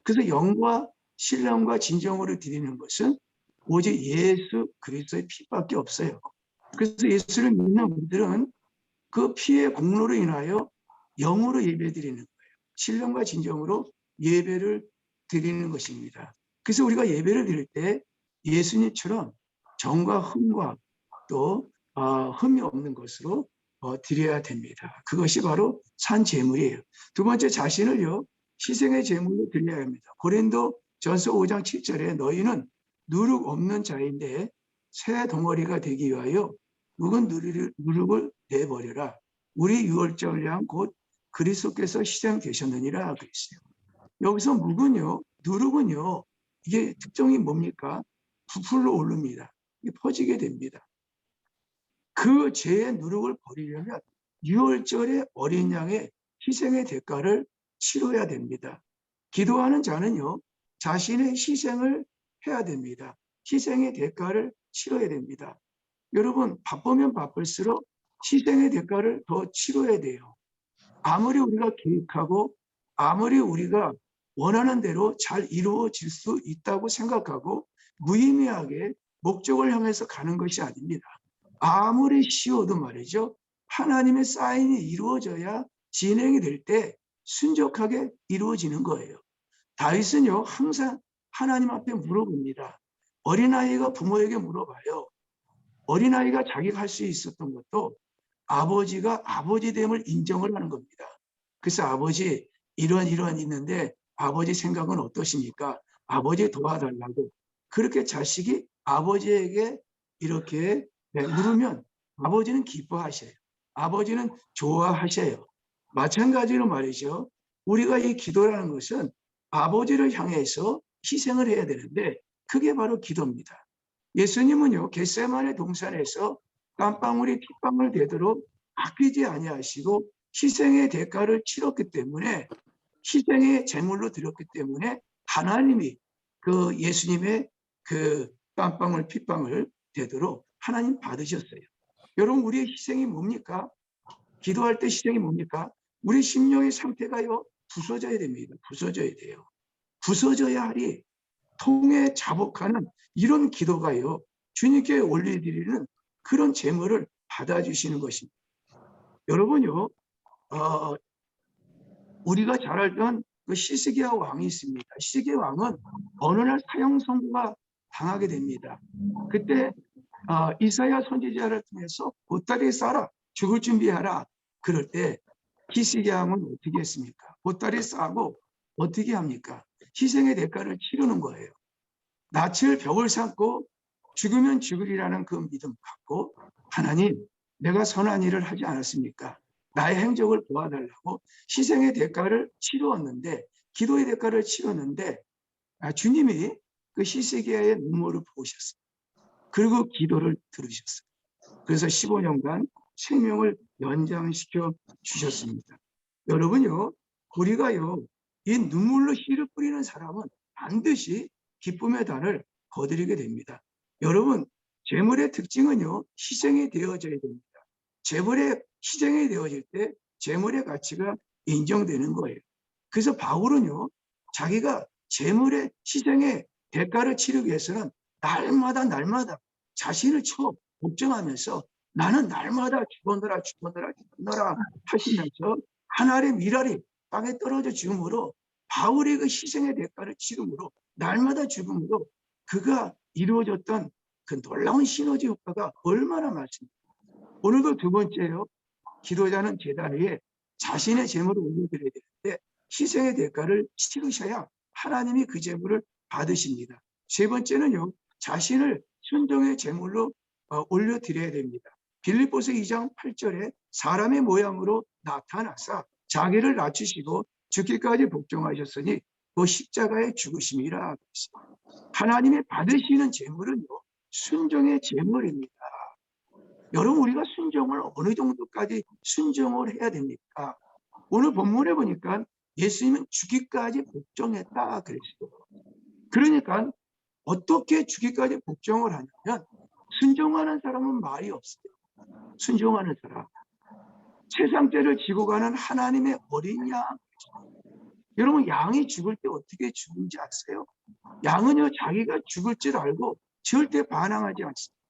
그래서 영과 신령과 진정으로 드리는 것은 오직 예수 그리스도의 피밖에 없어요. 그래서 예수를 믿는 우리들은 그 피의 공로로 인하여 영으로 예배드리는 거예요. 신령과 진정으로 예배를 드리는 것입니다. 그래서 우리가 예배를 드릴 때 예수님처럼 정과 흥과 또 흠이 없는 것으로 드려야 됩니다. 그것이 바로 산 제물이에요. 두 번째, 자신을요 희생의 제물로 드려야 합니다. 고린도 전서 5장 7절에 너희는 누룩 없는 자인데 새 덩어리가 되기 위하여 묵은 누룩을 내버려라. 우리 유월절 양 곧 그리스도께서 희생되셨느니라 그랬어요. 여기서 묵은요, 누룩은요, 이게 특징이 뭡니까? 부풀러 오릅니다. 이게 퍼지게 됩니다. 그 죄의 누룩을 버리려면 유월절의 어린 양의 희생의 대가를 치러야 됩니다. 기도하는 자는요, 자신의 희생을 해야 됩니다. 희생의 대가를 치러야 됩니다. 여러분, 바쁘면 바쁠수록 희생의 대가를 더 치러야 돼요. 아무리 우리가 계획하고 아무리 우리가 원하는 대로 잘 이루어질 수 있다고 생각하고 무의미하게 목적을 향해서 가는 것이 아닙니다. 아무리 쉬워도 말이죠. 하나님의 사인이 이루어져야 진행이 될 때 순적하게 이루어지는 거예요. 다윗은요, 항상 하나님 앞에 물어봅니다. 어린아이가 부모에게 물어봐요. 어린아이가 자기가 할 수 있었던 것도 아버지가 아버지됨을 인정을 하는 겁니다. 그래서 아버지 이런 있는데 아버지 생각은 어떠십니까? 아버지 도와달라고. 그렇게 자식이 아버지에게 이렇게 물으면 아버지는 기뻐하셔요. 아버지는 좋아하셔요. 마찬가지로 말이죠. 우리가 이 기도라는 것은 아버지를 향해서 희생을 해야 되는데 그게 바로 기도입니다. 예수님은요, 겟세마네 동산에서 땀방울이 핏방울 되도록 아끼지 아니하시고 희생의 대가를 치렀기 때문에 희생의 제물로 드렸기 때문에 하나님이 그 예수님의 그 땀방울 핏방울 되도록 하나님 받으셨어요. 여러분, 우리의 희생이 뭡니까? 기도할 때 희생이 뭡니까? 우리 심령의 상태가요 부서져야 됩니다. 부서져야 돼요. 부서져야 하리 통에 자복하는 이런 기도가요 주님께 올려드리는 그런 제물을 받아주시는 것입니다. 여러분요, 우리가 잘 알던 그 시스기야 왕이 있습니다. 시스기야 왕은 어느 날 사형 선고가 당하게 됩니다. 그때 이사야 선지자를 통해서 보따리 싸라, 죽을 준비하라. 그럴 때 시스기야 왕은 어떻게 했습니까? 보따리 싸고 어떻게 합니까? 희생의 대가를 치르는 거예요. 낯을 벽을 삼고 죽으면 죽으리라는 그 믿음 갖고 하나님, 내가 선한 일을 하지 않았습니까? 나의 행적을 도와달라고 희생의 대가를 치루었는데, 기도의 대가를 치렀는데 주님이 그 시스기야의 눈물을 보셨어요. 그리고 기도를 들으셨어요. 그래서 15년간 생명을 연장시켜 주셨습니다. 여러분요, 우리가요 이 눈물로 씨를 뿌리는 사람은 반드시 기쁨의 단을 거두게 됩니다. 여러분, 제물의 특징은요 희생이 되어져야 됩니다. 제물의 희생이 되어질 때 제물의 가치가 인정되는 거예요. 그래서 바울은요 자기가 제물의 희생의 대가를 치르기 위해서는 날마다 자신을 복종하면서 나는 날마다 죽어너라 하시면서 하늘의 미랄이 땅에 떨어져 죽음으로 바울의 그 희생의 대가를 치름으로 날마다 죽음으로 그가 이루어졌던 그 놀라운 시너지 효과가 얼마나 많습니까? 오늘도 두 번째요. 기도자는 제단 위에 자신의 제물을 올려드려야 되는데 희생의 대가를 치르셔야 하나님이 그 제물을 받으십니다. 세 번째는요. 자신을 순종의 제물로 올려드려야 됩니다. 빌립보서 2장 8절에 사람의 모양으로 나타나사 자기를 낮추시고 죽기까지 복종하셨으니 그 십자가의 죽으심이라. 하나님이 받으시는 제물은요. 순종의 제물입니다. 여러분 우리가 순종을 어느 정도까지 순종을 해야 됩니까? 오늘 본문에 보니까 예수님은 죽기까지 복종했다 그랬어요. 그러니까 어떻게 죽기까지 복종을 하냐면 순종하는 사람은 말이 없어요. 순종하는 사람. 세상 죄를 지고 가는 하나님의 어린 양. 여러분 양이 죽을 때 어떻게 죽는지 아세요? 양은요 자기가 죽을 줄 알고 절대 반항하지 않습니다.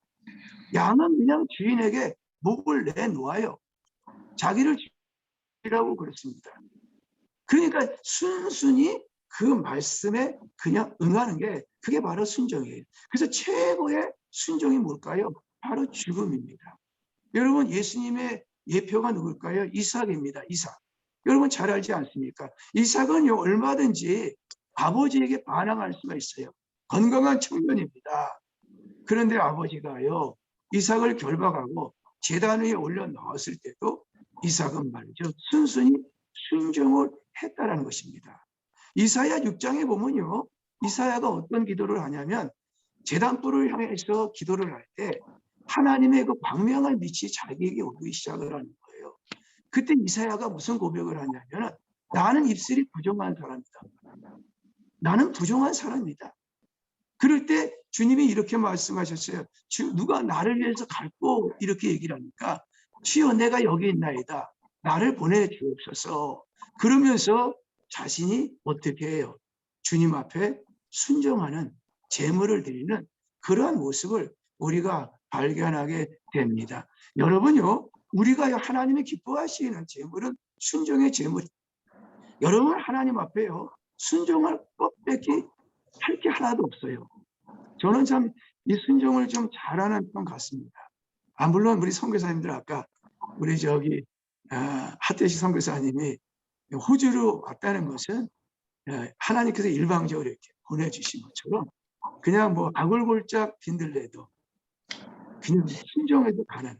양은 그냥 주인에게 목을 내놓아요. 자기를 죽이라고 그렇습니다. 그러니까 순순히 그 말씀에 그냥 응하는 게 그게 바로 순종이에요. 그래서 최고의 순종이 뭘까요? 바로 죽음입니다. 여러분 예수님의 예표가 누굴까요? 이삭입니다. 이삭. 여러분 잘 알지 않습니까? 이삭은요 얼마든지 아버지에게 반항할 수가 있어요. 건강한 청년입니다. 그런데 아버지가요 이삭을 결박하고 제단 위에 올려놓았을 때도 이삭은 말이죠 순순히 순종을 했다라는 것입니다. 이사야 6장에 보면요 이사야가 어떤 기도를 하냐면 제단불을 향해서 기도를 할 때 하나님의 그 광명한 빛이 자기에게 오기 시작을 하는 거예요. 그때 이사야가 무슨 고백을 하냐면 나는 입술이 부정한 사람이다. 나는 부정한 사람이다. 그럴 때 주님이 이렇게 말씀하셨어요. 누가 나를 위해서 갈고 이렇게 얘기를 하니까 주여 내가 여기 있나이다. 나를 보내주옵소서. 그러면서 자신이 어떻게 해요? 주님 앞에 순종하는 제물을 드리는 그러한 모습을 우리가 발견하게 됩니다. 여러분요. 우리가 하나님이 기뻐하시는 제물은 순종의 제물. 여러분 하나님 앞에요. 순종할 것밖에 할 게 하나도 없어요. 저는 참 이 순종을 좀 잘하는 편 같습니다. 물론 우리 선교사님들 아까 우리 하태식 선교사님이 호주로 왔다는 것은 하나님께서 일방적으로 이렇게 보내주신 것처럼 그냥 뭐 아골골짝 빈들레도 그냥 순종해도 가는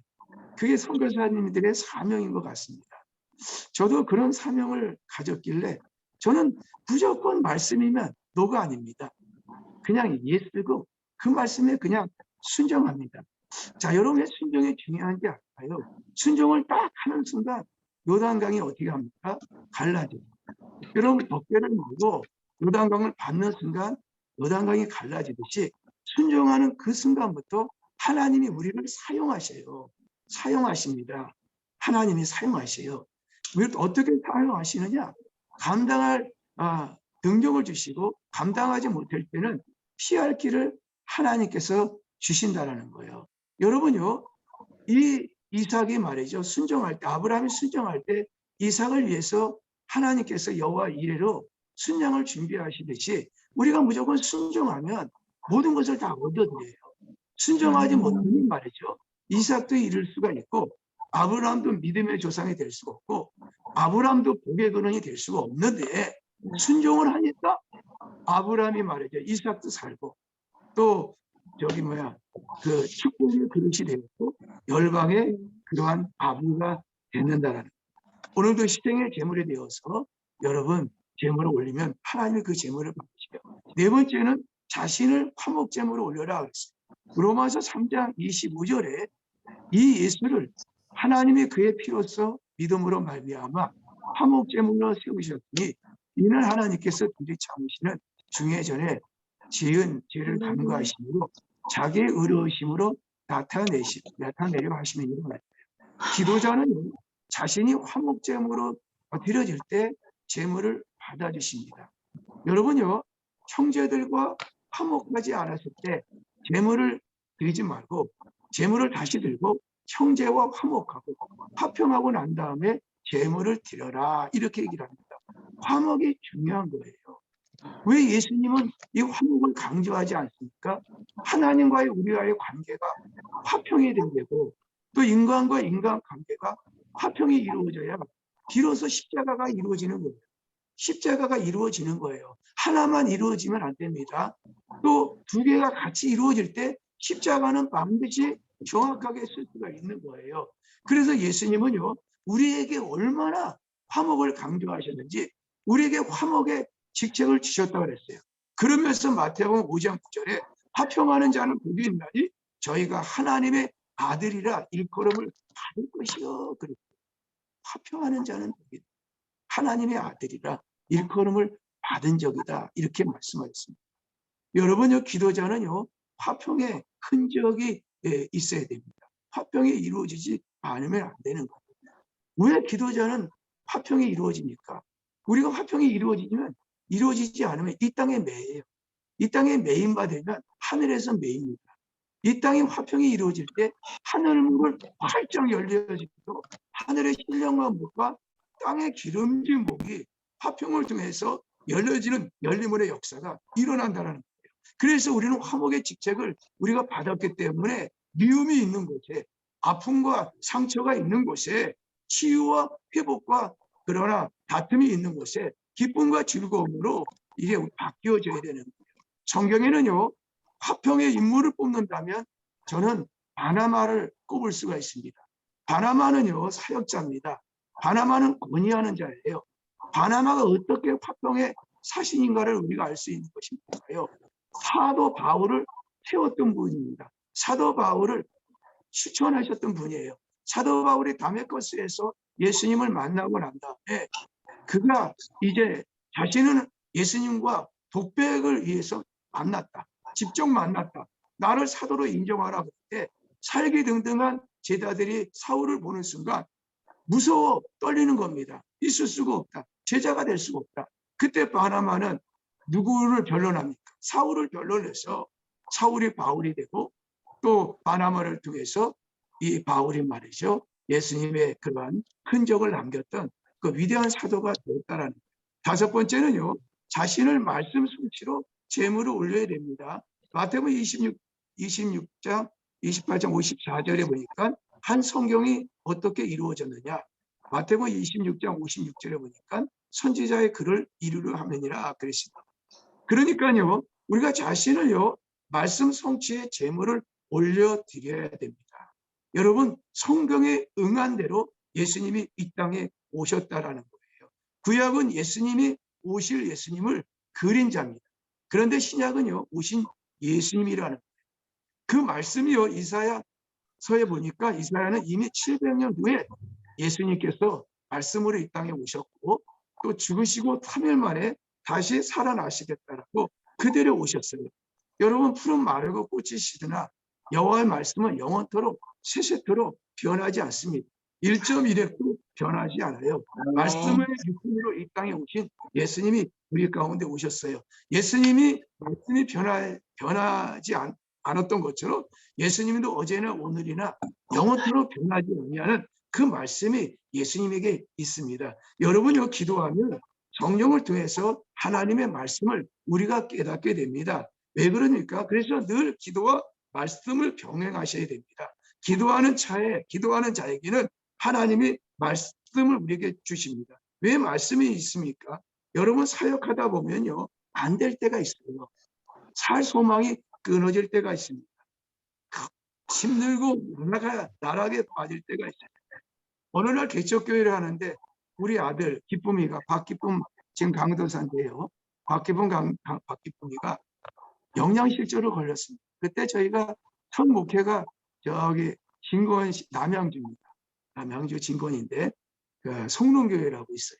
그게 선교사님들의 사명인 것 같습니다. 저도 그런 사명을 가졌길래 저는 무조건 말씀이면 노가 아닙니다. 그냥 예쓰고 그 말씀에 그냥 순종합니다. 자, 여러분의 순종이 중요한지 알까요? 순종을 딱 하는 순간 요단강이 어떻게 합니까? 갈라져요. 여러분 덮개를 놓고 요단강을 밟는 순간 요단강이 갈라지듯이 순종하는 그 순간부터 하나님이 우리를 사용하셔요. 사용하십니다. 하나님이 사용하셔요. 어떻게 사용하시느냐? 감당할 능력을 주시고 감당하지 못할 때는 피할 길을 하나님께서 주신다라는 거예요. 여러분요, 이 이삭이 말이죠. 순종할 때, 아브라함이 순종할 때 이삭을 위해서 하나님께서 여호와 이레로 순양을 준비하시듯이 우리가 무조건 순종하면 모든 것을 다 얻어들여요. 순종하지 못하면 말이죠. 이삭도 이룰 수가 있고 아브라함도 믿음의 조상이 될 수가 없고 아브라함도 복의 근원이 될 수가 없는데 순종을 하니까 아브라함이 말이죠. 이삭도 살고 또 그 축복의 그릇이 되었고 열방의 그러한 아부가 됐는다라는 오늘도 희생의 제물이 되어서 여러분 제물을 올리면 하나님이 그 제물을 받으시며 네 번째는 자신을 화목제물로 올려라 그랬어요. 로마서 3장 25절에 이 예수를 하나님이 그의 피로써 믿음으로 말미암아 화목제물로 세우셨으니 이는 하나님께서 둘이 참으시는 중에 전에 지은 죄를 간과하심으로 자기의 의로우심으로 나타내려 하시는 거예요. 기도자는 자신이 화목제물로 드려질 때 제물을 받아주십니다. 여러분요, 형제들과 화목하지 않았을 때 제물을 드리지 말고 제물을 다시 들고 형제와 화목하고 화평하고 난 다음에 제물을 드려라 이렇게 얘기를 합니다. 화목이 중요한 거예요. 왜 예수님은 이 화목을 강조하지 않습니까? 하나님과의 우리와의 관계가 화평이 되고 또 인간과 인간 관계가 화평이 이루어져야 비로소 십자가가 이루어지는 거예요. 십자가가 이루어지는 거예요. 하나만 이루어지면 안 됩니다. 또 두 개가 같이 이루어질 때 십자가는 반드시 정확하게 쓸 수가 있는 거예요. 그래서 예수님은요, 우리에게 얼마나 화목을 강조하셨는지 우리에게 화목의 직책을 주셨다고 그랬어요. 그러면서 마태복음 5장 9절에 화평하는 자는 복이 있나니 저희가 하나님의 아들이라 일컬음을 받을 것이요. 그랬어요. 화평하는 자는 복이 있다. 하나님의 아들이라 일컬음을 받은 적이다. 이렇게 말씀하셨습니다. 여러분요, 기도자는요, 화평의 흔적이 있어야 됩니다. 화평이 이루어지지 않으면 안 되는 거예요. 왜 기도자는 화평이 이루어집니까? 우리가 화평이 이루어지지 않으면 이 땅에 매예요. 이 땅에 매인 바 되면 하늘에서 매입니다. 이 땅에 화평이 이루어질 때 하늘문을 활짝 열려지고 하늘의 신령과 목과 땅의 기름진 목이 화평을 통해서 열려지는 열리문의 역사가 일어난다는 거예요. 그래서 우리는 화목의 직책을 우리가 받았기 때문에 미움이 있는 곳에 아픔과 상처가 있는 곳에 치유와 회복과 그러나 다툼이 있는 곳에 기쁨과 즐거움으로 이게 바뀌어져야 되는 거예요. 성경에는요, 화평의 인물을 뽑는다면 저는 바나마를 꼽을 수가 있습니다. 바나마는요, 사역자입니다. 바나마는 건의하는 자예요. 바나마가 어떻게 화평의 사신인가를 우리가 알 수 있는 것인가요? 사도 바울을 세웠던 분입니다. 사도 바울을 추천하셨던 분이에요. 사도 바울이 다메섹에서 예수님을 만나고 난 다음에 그가 이제 자신은 예수님과 독백을 위해서 만났다. 직접 만났다. 나를 사도로 인정하라 그때 살기등등한 제자들이 사울을 보는 순간 무서워 떨리는 겁니다. 있을 수가 없다. 제자가 될 수가 없다. 그때 바나마는 누구를 변론합니까? 사울을 변론해서 사울이 바울이 되고 또 바나마를 통해서 이 바울이 말이죠. 예수님의 그러한 흔적을 남겼던 그 위대한 사도가 되었다라는 거예요. 다섯 번째는요. 자신을 말씀 성취로 제물을 올려야 됩니다. 마태복음 26장 28장 54절에 보니까 한 성경이 어떻게 이루어졌느냐. 마태복음 26장 56절에 보니까 선지자의 글을 이루려 함이니라 그랬습니다. 그러니까요. 우리가 자신을요. 말씀 성취의 제물을 올려드려야 됩니다. 여러분 성경에 응한 대로 예수님이 이 땅에 오셨다라는 거예요. 구약은 예수님이 오실 예수님을 그림자입니다. 그런데 신약은요. 오신 예수님이라는 거예요. 그 말씀이요. 이사야서에 보니까 이사야는 이미 700년 후에 예수님께서 말씀으로 이 땅에 오셨고 또 죽으시고 3일 만에 다시 살아나시겠다라고 그대로 오셨어요. 여러분 푸른 마르고 꽃이 시드나 여호와의 말씀은 영원토록 세세토록 변하지 않습니다. 1.1획도 변하지 않아요. 말씀을 육신으로 이 땅에 오신 예수님이 우리 가운데 오셨어요. 예수님이 말씀이 변하지 않았던 것처럼 예수님도 어제나 오늘이나 영원토록 변하지 아니하는 그 말씀이 예수님에게 있습니다. 여러분이 기도하면 성령을 통해서 하나님의 말씀을 우리가 깨닫게 됩니다. 왜 그러니까? 그래서 늘 기도와 말씀을 병행하셔야 됩니다. 기도하는 자에게는 하나님이 말씀을 우리에게 주십니다. 왜 말씀이 있습니까? 여러분 사역하다 보면요. 안 될 때가 있어요. 살 소망이 끊어질 때가 있습니다. 힘들고 나락에 빠질 때가 있어요. 어느 날 개척교회를 하는데 우리 아들 기쁨이가 박기쁨 지금 강도사인데요. 박기쁨이가 영양실조로 걸렸습니다. 그때 저희가 첫 목회가 저기 진권 남양주입니다. 남양주 진권인데 그 성롱교회라고 있어요.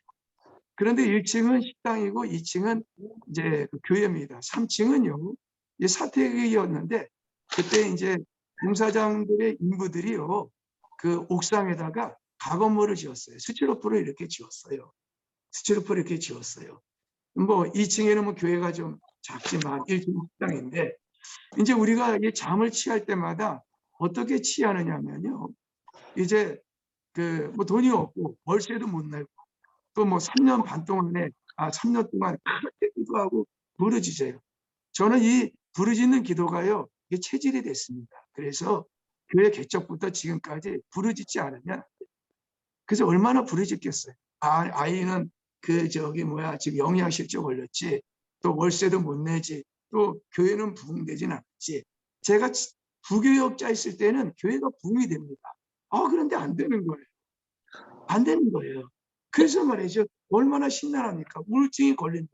그런데 1층은 식당이고 2층은 이제 그 교회입니다. 3층은요 이제 사택이었는데 그때 이제 공사장들의 인부들이요 그 옥상에다가 가건물을 지었어요. 스티로포를 이렇게 지었어요. 뭐 2층에는 뭐 교회가 좀 작지만 1층 식당인데 이제 우리가 이 잠을 취할 때마다 어떻게 취하느냐면요. 이제 그 뭐 돈이 없고 월세도 못 내고 또 뭐 3년 반 동안에 3년 동안 그렇게 기도하고 부르짖어요. 저는 이 부르짖는 기도가요, 이게 체질이 됐습니다. 그래서 교회 개척부터 지금까지 부르짖지 않으면 안 돼요. 그래서 얼마나 부르짖겠어요. 아이는 그 저기 뭐야 지금 영양실조 걸렸지, 또 월세도 못 내지, 또 교회는 부흥되진 않았지. 제가 부교역자 있을 때는 교회가 부흥이 됩니다. 그런데 안 되는 거예요. 안 되는 거예요. 그래서 말이죠. 얼마나 심란합니까? 우울증이 걸립니다.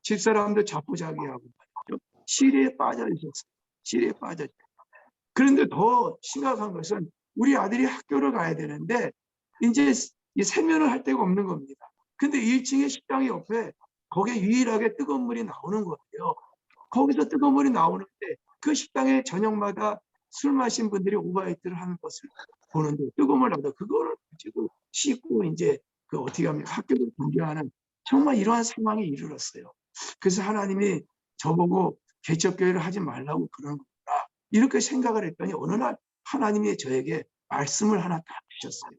집사람도 자포자기하고 말이죠. 시리에 빠져 있었어요. 시리에 빠져. 그런데 더 심각한 것은 우리 아들이 학교를 가야 되는데 이제 이 세면을 할 데가 없는 겁니다. 근데 1층에 식당이 옆에 거기에 유일하게 뜨거운 물이 나오는 거예요. 거기서 뜨거운 물이 나오는데 그 식당에 저녁마다 술 마신 분들이 오바이트를 하는 것을 보는데 뜨거운 물 나오다 그거를 가지고 씻고 이제 그 어떻게 하면 학교를 분교하는 정말 이러한 상황에 이르렀어요. 그래서 하나님이 저보고 개척교회를 하지 말라고 그러는 거구나 이렇게 생각을 했더니 어느 날 하나님이 저에게 말씀을 하나 딱 주셨어요.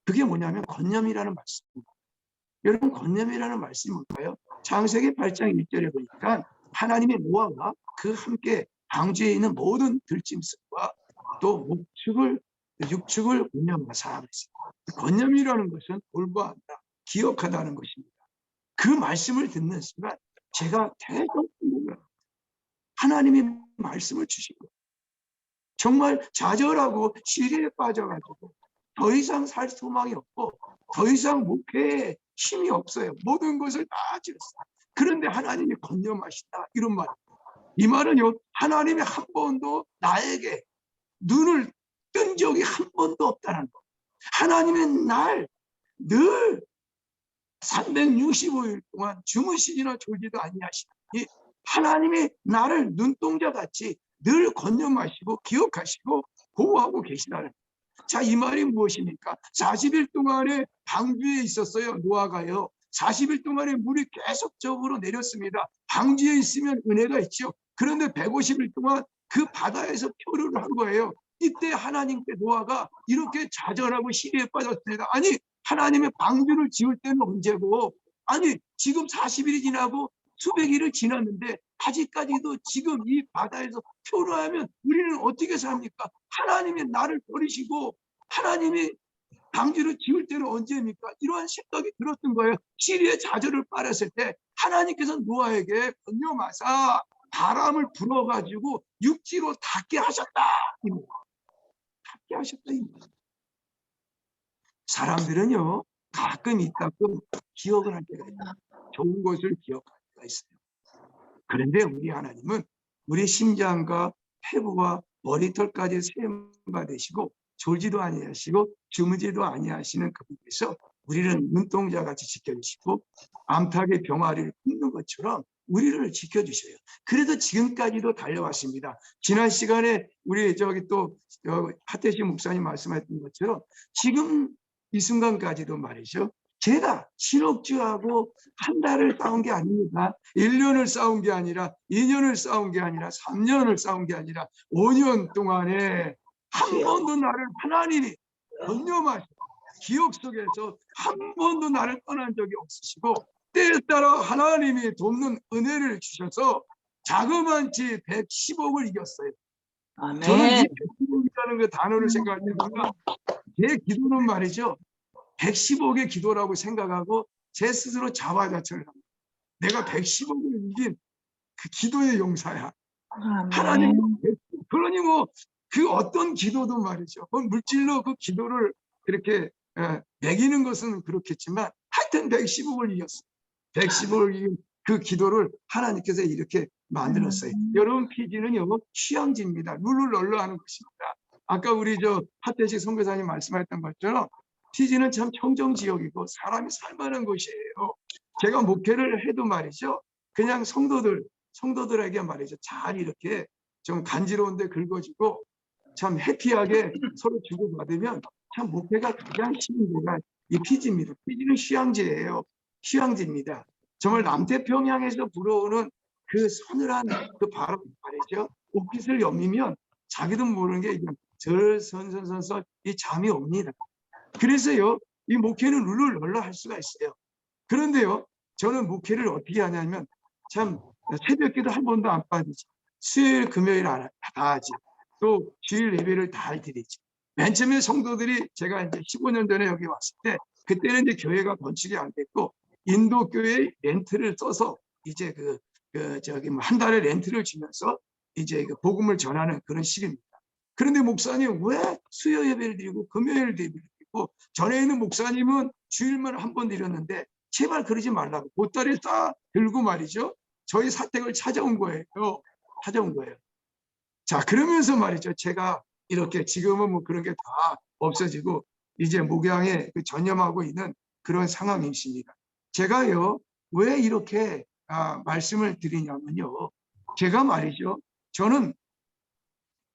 그게 뭐냐면 권념이라는 말씀입니다. 여러분 권념이라는 말씀이 뭘까요? 창세기 8장 1절에 보니까 하나님의 노아가 그 함께 방주에 있는 모든 들짐승과 또 육축을 권념하사 그랬어요. 권념이라는 것은 돌보한다, 기억하다는 것입니다. 그 말씀을 듣는 순간 제가 대단히 하나님이 말씀을 주시고 정말 좌절하고 시리에 빠져가지고 더 이상 살 소망이 없고 더 이상 목회에 힘이 없어요. 모든 것을 다 지었어요. 그런데 하나님이 권념하신다 이런 말. 이 말은요 하나님이 한 번도 나에게 눈을 뜬 적이 한 번도 없다는 거. 하나님은 날 늘 365일 동안 주무시지나 졸지도 아니하시니 하나님이 나를 눈동자같이 늘 권념하시고 기억하시고 보호하고 계시다는. 자, 이 말이 무엇입니까? 40일 동안에 방주에 있었어요. 노아가요. 40일 동안에 물이 계속적으로 내렸습니다. 방주에 있으면 은혜가 있죠. 그런데 150일 동안 그 바다에서 표류를 한 거예요. 이때 하나님께 노아가 이렇게 좌절하고 시리에 빠졌습니다. 아니 하나님의 방주를 지을 때는 언제고, 아니 지금 40일이 지나고 수백일을 지났는데 아직까지도 지금 이 바다에서 표류하면 우리는 어떻게 삽니까? 하나님이 나를 버리시고 하나님이 방주를 지을 때는 언제입니까? 이러한 생각이 들었던 거예요. 시리에 좌절을 빨았을 때 하나님께서 노아에게 권념하사 바람을 불어가지고 육지로 닿게 하셨다. 닿게 하셨다. 사람들은요 가끔 있다끔 기억을 할 때가 있어요. 좋은 것을 기억할 때가 있어요. 그런데 우리 하나님은 우리 심장과 폐부와 머리털까지 세움바 되시고 졸지도 아니하시고 주무지도 아니하시는 그분께서 우리를 눈동자같이 지켜주시고 암탉의 병아리를 굽는 것처럼 우리를 지켜주셔요. 그래서 지금까지도 달려왔습니다. 지난 시간에 우리 또 하태식 목사님 말씀하셨던 것처럼 지금 이 순간까지도 말이죠. 제가 신옥주하고 한 달을 싸운 게 아닙니다. 1년을 싸운 게 아니라 2년을 싸운 게 아니라 3년을 싸운 게 아니라 5년 동안에 한 번도 나를 하나님이 권념하시고 기억 속에서 한 번도 나를 떠난 적이 없으시고 때에 따라 하나님이 돕는 은혜를 주셔서 자그만치 110억을 이겼어요. 아멘. 저는 이 110억이라는 그 단어를 생각할 때마다 제 기도는 말이죠. 110억의 기도라고 생각하고 제 스스로 자화자찬을 합니다. 내가 110억을 이긴 그 기도의 용사야. 아멘. 하나님, 그러니 뭐 그 어떤 기도도 말이죠. 물질로 그 기도를 그렇게 매기는 것은 그렇겠지만 하여튼 110억을 이겼어요. 110억을 이긴 그 기도를 하나님께서 이렇게 만들었어요. 여러분 피지는요 휴양지입니다. 룰루랄라 하는 것입니다. 아까 우리 하태식 선교사님 말씀하셨던 것처럼 피지는 참 청정 지역이고 사람이 살만한 곳이에요. 제가 목회를 해도 말이죠. 그냥 성도들에게 말이죠. 잘 이렇게 좀 간지러운데 긁어주고 참 해피하게 서로 주고받으면 참 목회가 가장 쉬운 데가 이 피지입니다. 피지는 휴양지예요. 휴양지입니다. 정말 남태평양에서 불어오는 그 서늘한 그 바람 말이죠. 옷깃을 여미면 자기도 모르는 게 절선선선선 이 잠이 옵니다. 그래서요, 이 목회는 룰루랄라 할 수가 있어요. 그런데요, 저는 목회를 어떻게 하냐면 참 새벽기도 한 번도 안 빠지지. 수요일, 금요일 다 하지. 또 주일 예배를 다 드리지. 맨 처음에 성도들이 제가 이제 15년 전에 여기 왔을 때 그때는 이제 교회가 건축이 안 됐고 인도 교회 렌트를 써서 이제 한 달에 렌트를 주면서 이제 복음을 전하는 그런 시기입니다. 그런데 목사님 왜 수요 예배를 드리고 금요일 예배를 드리고 전에 있는 목사님은 주일만 한 번 드렸는데 제발 그러지 말라고 보따리 싹 들고 말이죠. 저희 사택을 찾아온 거예요. 자, 그러면서 말이죠. 제가 이렇게 지금은 뭐 그런 게 다 없어지고 이제 목양에 전념하고 있는 그런 상황이십니다. 제가요, 왜 이렇게 말씀을 드리냐면요. 제가 말이죠. 저는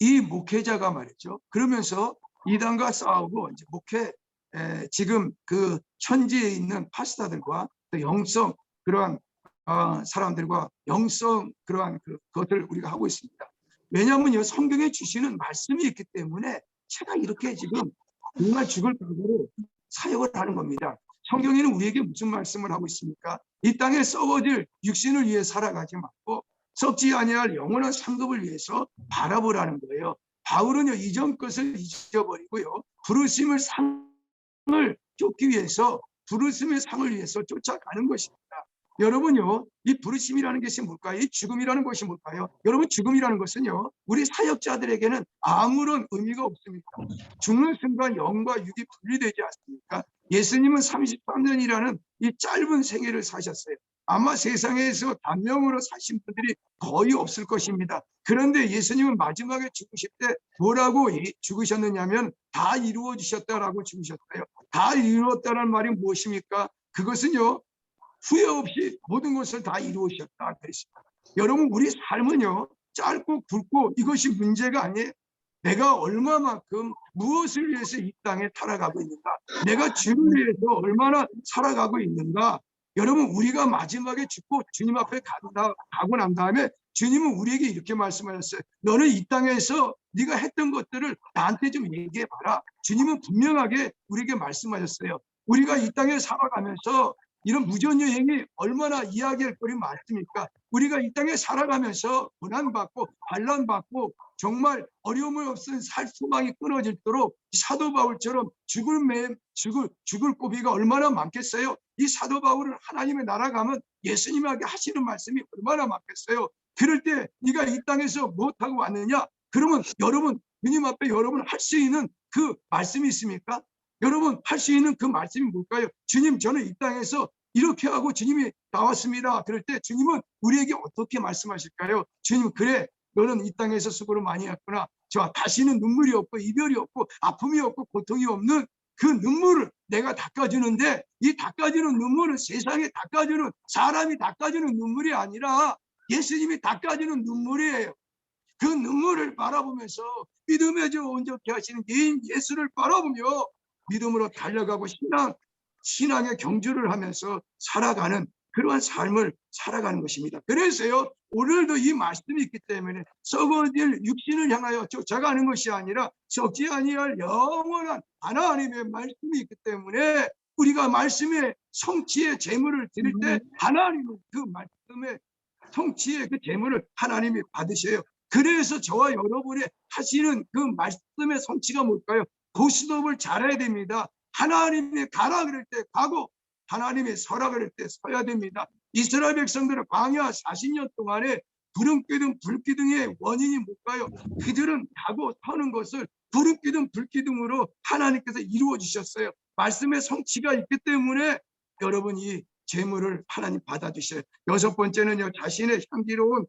이 목회자가 말이죠. 그러면서 이단과 싸우고 이제 지금 그 현지에 있는 파스타들과 또 영성 그러한 사람들과 영성 그러한 그것을 우리가 하고 있습니다. 왜냐하면요, 성경에 주시는 말씀이 있기 때문에 제가 이렇게 지금 정말 죽을 각오로 사역을 하는 겁니다. 성경에는 우리에게 무슨 말씀을 하고 있습니까? 이 땅에 썩어질 육신을 위해 살아가지 말고 썩지 아니할 영원한 상급을 위해서 바라보라는 거예요. 바울은요, 이전 것을 잊어버리고요, 부르심을 상을 쫓기 위해서 부르심의 상을 위해서 쫓아가는 것입니다. 여러분요, 이 부르심이라는 것이 뭘까요? 이 죽음이라는 것이 뭘까요? 여러분, 죽음이라는 것은요, 우리 사역자들에게는 아무런 의미가 없습니다. 죽는 순간 영과 육이 분리되지 않습니까? 예수님은 33년이라는 이 짧은 생애를 사셨어요. 아마 세상에서 단명으로 사신 분들이 거의 없을 것입니다. 그런데 예수님은 마지막에 죽으실 때 뭐라고 죽으셨느냐면 다 이루어지셨다라고 죽으셨어요. 다 이루었다는 말이 무엇입니까? 그것은요, 후회 없이 모든 것을 다 이루으셨다 그랬습니다. 여러분, 우리 삶은요, 짧고 굵고 이것이 문제가 아니에요. 내가 얼마만큼 무엇을 위해서 이 땅에 살아가고 있는가, 내가 주를 위해서 얼마나 살아가고 있는가. 여러분, 우리가 마지막에 죽고 주님 앞에 가고 난 다음에 주님은 우리에게 이렇게 말씀하셨어요. 너는 이 땅에서 네가 했던 것들을 나한테 좀 얘기해봐라. 주님은 분명하게 우리에게 말씀하셨어요. 우리가 이 땅에 살아가면서 이런 무전여행이 얼마나 이야기할 거리 많습니까? 우리가 이 땅에 살아가면서 고난받고 반란받고 정말 어려움을 없은 살 소망이 끊어질도록 사도 바울처럼 죽을 고비가 얼마나 많겠어요? 이 사도 바울은 하나님의 나라 가면 예수님에게 하시는 말씀이 얼마나 많겠어요? 그럴 때 네가 이 땅에서 무엇하고 왔느냐? 그러면 여러분, 주님 앞에 여러분 할 수 있는 그 말씀이 있습니까? 여러분 할 수 있는 그 말씀이 뭘까요? 주님, 저는 이 땅에서 이렇게 하고 주님이 나왔습니다. 그럴 때 주님은 우리에게 어떻게 말씀하실까요? 주님, 그래, 너는 이 땅에서 수고를 많이 했구나. 저 다시는 눈물이 없고 이별이 없고 아픔이 없고 고통이 없는 그 눈물을 내가 닦아주는데, 이 닦아주는 눈물은 세상에 닦아주는 사람이 닦아주는 눈물이 아니라 예수님이 닦아주는 눈물이에요. 그 눈물을 바라보면서 믿음의 주 온전케 하시는 예수를 바라보며 믿음으로 달려가고 신앙의 경주를 하면서 살아가는 그러한 삶을 살아가는 것입니다. 그래서요, 오늘도 이 말씀이 있기 때문에 썩어질 육신을 향하여 쫓아가는 것이 아니라 썩지 아니할 영원한 하나님의 말씀이 있기 때문에 우리가 말씀의 성취의 제물을 드릴 때 하나님은 그 말씀의 성취의 그 제물을 하나님이 받으셔요. 그래서 저와 여러분이 하시는 그 말씀의 성취가 뭘까요? 고스톱을 잘해야 됩니다. 하나님이 가라 그럴 때 가고 하나님이 서라 그럴 때 서야 됩니다. 이스라엘 백성들은 광야 40년 동안에 구름기둥 불기둥의 원인이 뭘까요? 그들은 가고 서는 것을 구름기둥 불기둥으로 하나님께서 이루어 주셨어요. 말씀의 성취가 있기 때문에 여러분 이 제물을 하나님 받아주셔요. 여섯 번째는요, 자신의 향기로운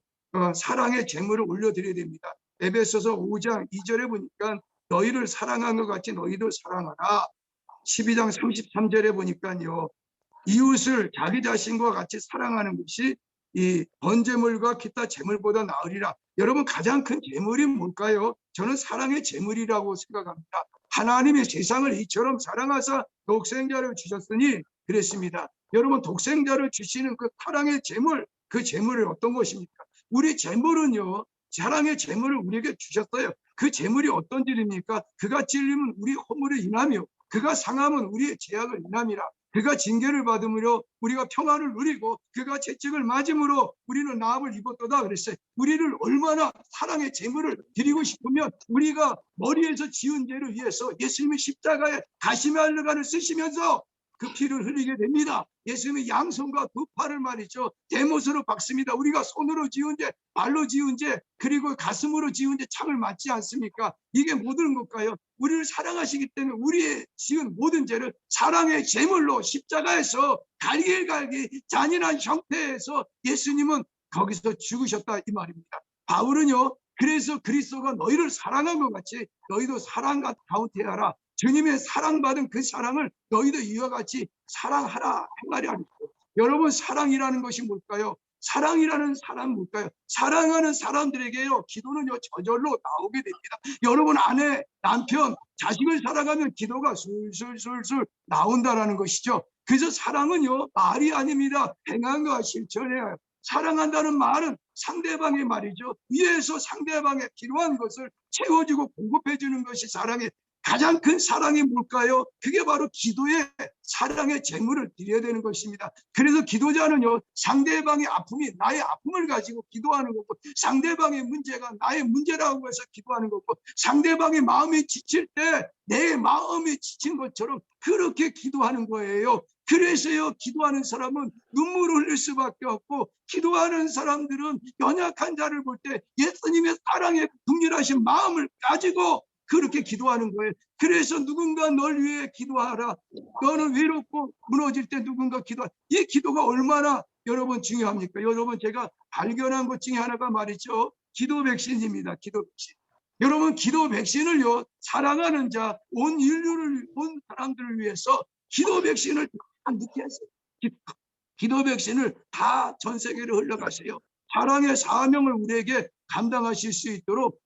사랑의 제물을 올려드려야 됩니다. 에베소서 5장 2절에 보니까 너희를 사랑한 것 같이 너희도 사랑하라. 12장 33절에 보니까요, 이웃을 자기 자신과 같이 사랑하는 것이 이 번제물과 기타 제물보다 나으리라. 여러분, 가장 큰 제물이 뭘까요? 저는 사랑의 제물이라고 생각합니다. 하나님이 세상을 이처럼 사랑하사 독생자를 주셨으니 그랬습니다. 여러분, 독생자를 주시는 그 사랑의 제물, 그 제물은 어떤 것입니까? 우리 제물은요, 사랑의 제물을 우리에게 주셨어요. 그 제물이 어떤 질입니까? 그가 찔림은 우리 허물을 인하며 그가 상함은 우리의 죄악을 인함이라. 그가 징계를 받음으로 우리가 평안을 누리고 그가 채찍을 맞음으로 우리는 나음을 입었도다 그랬어요. 우리를 얼마나 사랑의 제물을 드리고 싶으면 우리가 머리에서 지은 죄를 위해서 예수님이 십자가에 가시며 알러가를 쓰시면서 그 피를 흘리게 됩니다. 예수님이 양손과 두 팔을 말이죠. 대못으로 박습니다. 우리가 손으로 지은 죄, 발로 지은 죄, 그리고 가슴으로 지은 죄 참을 맞지 않습니까? 이게 모든 것까요. 우리를 사랑하시기 때문에 우리의 지은 모든 죄를 사랑의 제물로 십자가에서 갈길갈길 잔인한 형태에서 예수님은 거기서 죽으셨다 이 말입니다. 바울은요. 그래서 그리스도가 너희를 사랑한 것 같이 너희도 사랑 가운데 하라. 주님의 사랑받은 그 사랑을 너희도 이와 같이 사랑하라 한 말이 아니고 여러분 사랑이라는 것이 뭘까요? 사랑이라는 사람 뭘까요? 사랑하는 사람들에게요 기도는요 저절로 나오게 됩니다. 여러분 아내, 남편, 자식을 사랑하면 기도가 술술술술 나온다라는 것이죠. 그래서 사랑은요 말이 아닙니다. 행함과 실천이에요. 사랑한다는 말은 상대방의 말이죠. 위에서 상대방의 필요한 것을 채워주고 공급해 주는 것이 사랑의 가장 큰 사랑이 뭘까요? 그게 바로 기도의 사랑의 제물을 드려야 되는 것입니다. 그래서 기도자는요 상대방의 아픔이 나의 아픔을 가지고 기도하는 거고 상대방의 문제가 나의 문제라고 해서 기도하는 거고 상대방의 마음이 지칠 때 내 마음이 지친 것처럼 그렇게 기도하는 거예요. 그래서요 기도하는 사람은 눈물을 흘릴 수밖에 없고 기도하는 사람들은 연약한 자를 볼 때 예수님의 사랑의 긍휼하신 마음을 가지고 그렇게 기도하는 거예요. 그래서 누군가 널 위해 기도하라. 너는 외롭고 무너질 때 누군가 기도하라. 이 기도가 얼마나 여러분 중요합니까? 여러분 제가 발견한 것 중에 하나가 말이죠. 기도 백신입니다. 기도 백신. 여러분 기도 백신을요. 사랑하는 자, 온 인류를, 온 사람들을 위해서 기도 백신을 다 넣게 했어요. 기도 백신을 다 전 세계로 흘러가세요. 사랑의 사명을 우리에게 감당하실 수 있도록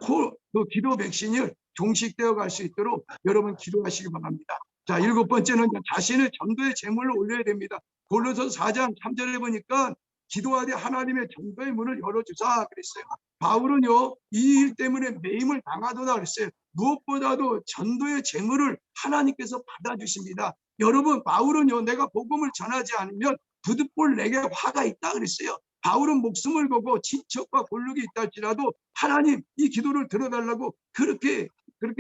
그 기도 백신을 종식되어 갈 수 있도록 여러분 기도하시기 바랍니다. 자, 7번째는 자신의 전도의 제물로 올려야 됩니다. 골로새서 4장 3절에 보니까 기도하되 하나님의 전도의 문을 열어주사 그랬어요. 바울은요 이 일 때문에 매임을 당하도다 그랬어요. 무엇보다도 전도의 제물을 하나님께서 받아주십니다. 여러분 바울은요 내가 복음을 전하지 않으면 부득불 내게 화가 있다 그랬어요. 바울은 목숨을 걸고 친척과 골육이 있다 할지라도 하나님 이 기도를 들어달라고 그렇게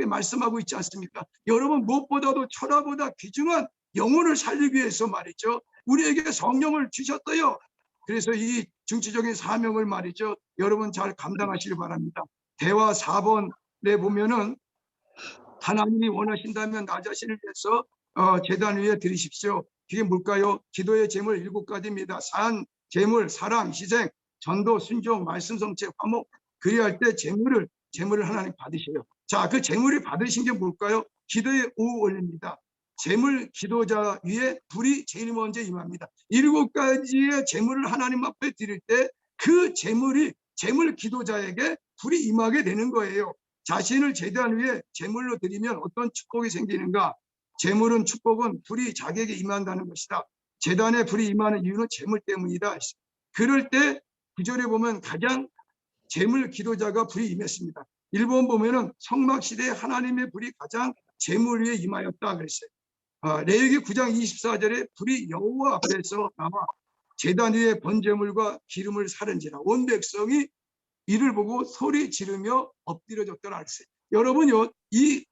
말씀하고 있지 않습니까? 여러분 무엇보다도 천하보다 귀중한 영혼을 살리기 위해서 말이죠. 우리에게 성령을 주셨어요. 그래서 이 중치적인 사명을 말이죠. 여러분 잘 감당하시길 바랍니다. 대화 4번에 보면은 하나님이 원하신다면 나 자신을 위해서 제단 위에 드리십시오. 그게 뭘까요? 기도의 제물 7가지입니다. 산, 제물, 사랑, 희생, 전도, 순종, 말씀, 성체, 화목. 그리할 때 제물을 하나님 받으셔요. 자, 그 제물이 받으신 게 뭘까요? 기도의 5원리입니다. 제물 기도자 위에 불이 제일 먼저 임합니다. 7가지의 제물을 하나님 앞에 드릴 때 그 제물이 제물 기도자에게 불이 임하게 되는 거예요. 자신을 제단 위에 제물로 드리면 어떤 축복이 생기는가? 제물은 축복은 불이 자기에게 임한다는 것이다. 제단에 불이 임하는 이유는 제물 때문이다. 그럴 때 9절에 보면 가장 제물 기도자가 불이 임했습니다. 1번 보면은 성막 시대에 하나님의 불이 가장 제물 위에 임하였다 그랬어요. 레위기 9장 24절에 불이 여호와 앞에서 나와 제단 위에 번제물과 기름을 사른지라 온 백성이 이를 보고 소리 지르며 엎드려졌더라 그랬어요. 여러분요 이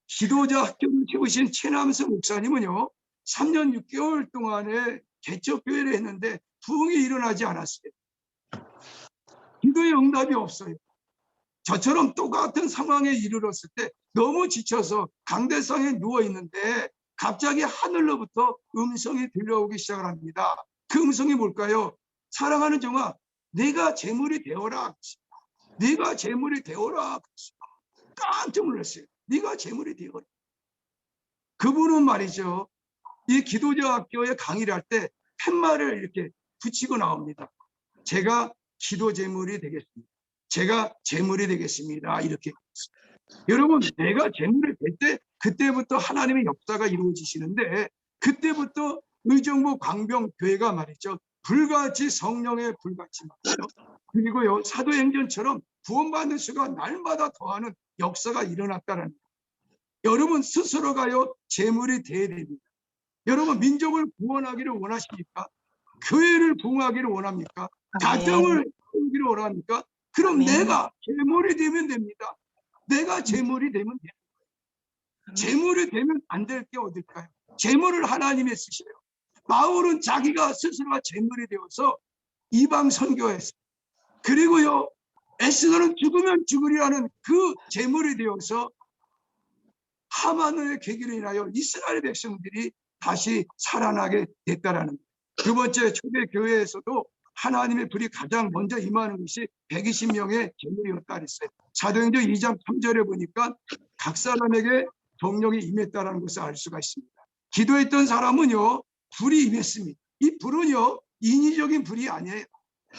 기도자 학교를 세우신 최남수 목사님은요 3년 6개월 동안에 개척교회를 했는데 부흥이 일어나지 않았어요. 기도의 응답이 없어요. 저처럼 똑같은 상황에 이르렀을 때 너무 지쳐서 강대상에 누워있는데 갑자기 하늘로부터 음성이 들려오기 시작을 합니다. 그 음성이 뭘까요? 사랑하는 정아, 내가 제물이 되어라. 네가 제물이 되어라. 깜짝 놀랐어요. 네가 제물이 되어라. 그분은 말이죠. 이 기도자 학교에 강의를 할 때 팻말을 이렇게 붙이고 나옵니다. 제가 기도 제물이 되겠습니다. 제가 제물이 되겠습니다. 이렇게. 여러분, 내가 제물이 될 때 그때부터 하나님의 역사가 이루어지시는데 그때부터 의정부 광병교회가 말이죠. 불같이 성령의 불같이 임하시고, 그리고요 사도행전처럼 구원받는 수가 날마다 더하는 역사가 일어났다는 거예요. 여러분 스스로가요 제물이 돼야 됩니다. 여러분 민족을 구원하기를 원하십니까? 교회를 부흥하기를 원합니까? 가정을 세우기를 원합니까? 그럼 아멘. 내가 제물이 되면 됩니다. 내가 제물이 되면 돼요. 제물이 되면 안 될 게 어딜까요? 제물을 하나님이 쓰셔요. 바울은 자기가 스스로가 제물이 되어서 이방 선교했어요. 그리고요 에스더는 죽으면 죽으리라는 그 제물이 되어서 하만의 계기로 인하여 이스라엘 백성들이 다시 살아나게 됐다라는 거예요. 두 번째, 초대 교회에서도 하나님의 불이 가장 먼저 임하는 것이 120명의 제물이었다 그랬어요. 사도행전 2장 3절에 보니까 각 사람에게 성령이 임했다라는 것을 알 수가 있습니다. 기도했던 사람은요 불이 임했습니다. 이 불은요 인위적인 불이 아니에요.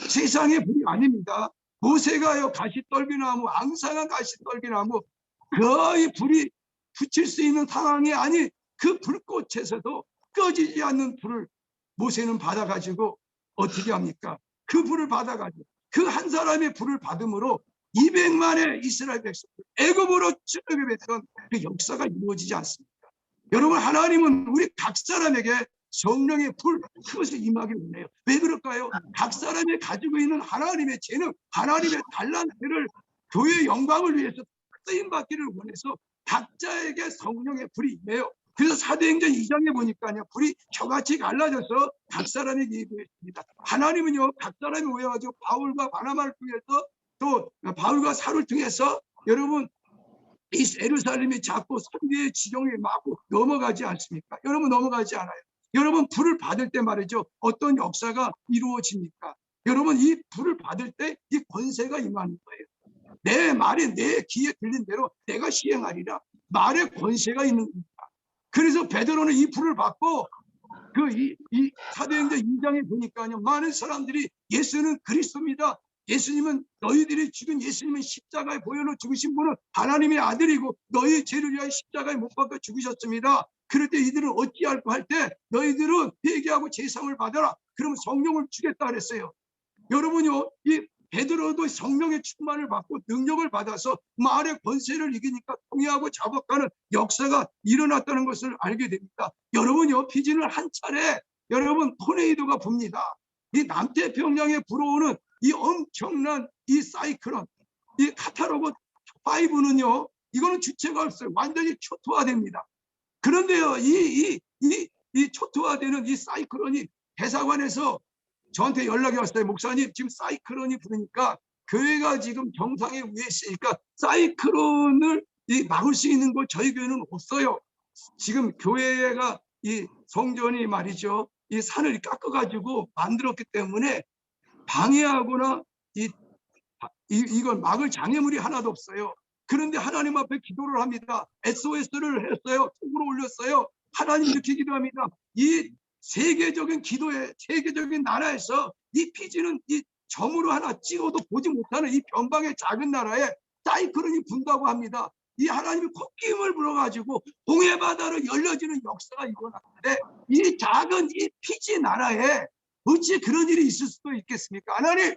세상의 불이 아닙니다. 모세가요 가시떨기나무, 앙상한 가시떨기나무, 거의 불이 붙일 수 있는 상황이 아닌 그 불꽃에서도 꺼지지 않는 불을 모세는 받아가지고 어떻게 합니까? 그 불을 받아가지고 그 한 사람의 불을 받음으로 200만의 이스라엘 백성들 애굽으로 출애굽했던 그 역사가 이루어지지 않습니까? 여러분 하나님은 우리 각 사람에게 성령의 불 그것을 임하기 원해요. 왜 그럴까요? 각 사람이 가지고 있는 하나님의 재능, 하나님의 달란트를 교회의 영광을 위해서 쓰임 받기를 원해서 각자에게 성령의 불이 임해요. 그래서 사도행전 2장에 보니까요 불이 저같이 갈라져서 각 사람에게 임했습니다. 하나님은요 각 사람이 모여가지고 바울과 바나바를 통해서 또 바울과 사울을 통해서 여러분 이 예루살렘이 자꾸 선교의 지경에 막고 넘어가지 않습니까? 여러분 넘어가지 않아요. 여러분 불을 받을 때 말이죠 어떤 역사가 이루어집니까? 여러분 이 불을 받을 때 이 권세가 임하는 거예요. 내 말이 내 귀에 들린 대로 내가 시행하리라. 말에 권세가 있는 겁니다. 그래서 베드로는 이 불을 받고 이 사도행전 2장에 보니까요 많은 사람들이 예수는 그리스도입니다. 예수님은 너희들이 죽은 예수님은 십자가에 보혈로 죽으신 분은 하나님의 아들이고 너희 죄를 위하여 십자가에 못 박혀 죽으셨습니다. 그럴 때 이들은 어찌할까 할 때 너희들은 회개하고 제사함을 받아라. 그러면 성령을 주겠다 그랬어요. 여러분요 이 베드로도 성령의 충만을 받고 능력을 받아서 말의 권세를 이기니까 통회하고 자복하는 역사가 일어났다는 것을 알게 됩니다. 여러분요 피진을 한 차례 여러분 토네이도가 붑니다. 이 남태평양에 불어오는 이 엄청난 이 사이클론, 이 카타로그 5는요 이거는 주체가 없어요. 완전히 초토화됩니다. 그런데요 이 초토화되는 이 사이클론이 대사관에서 저한테 연락이 왔어요. 목사님 지금 사이클론이 부르니까 교회가 지금 정상에 위에 있으니까 사이클론을 막을 수 있는 거 저희 교회는 없어요. 지금 교회가 이 성전이 말이죠 이 산을 깎아가지고 만들었기 때문에 방해하거나 이걸 막을 장애물이 하나도 없어요. 그런데 하나님 앞에 기도를 합니다. SOS를 했어요. 톡으로 올렸어요. 하나님 이렇게 기도합니다. 이 세계적인 기도에 세계적인 나라에서 이 피지는 이 점으로 하나 찍어도 보지 못하는 이 변방의 작은 나라에 사이클론이 분다고 합니다. 이 하나님이 콧기임을 불어가지고 홍해 바다로 열려지는 역사가 일어났는데 이 작은 이 피지 나라에 어찌 그런 일이 있을 수도 있겠습니까? 하나님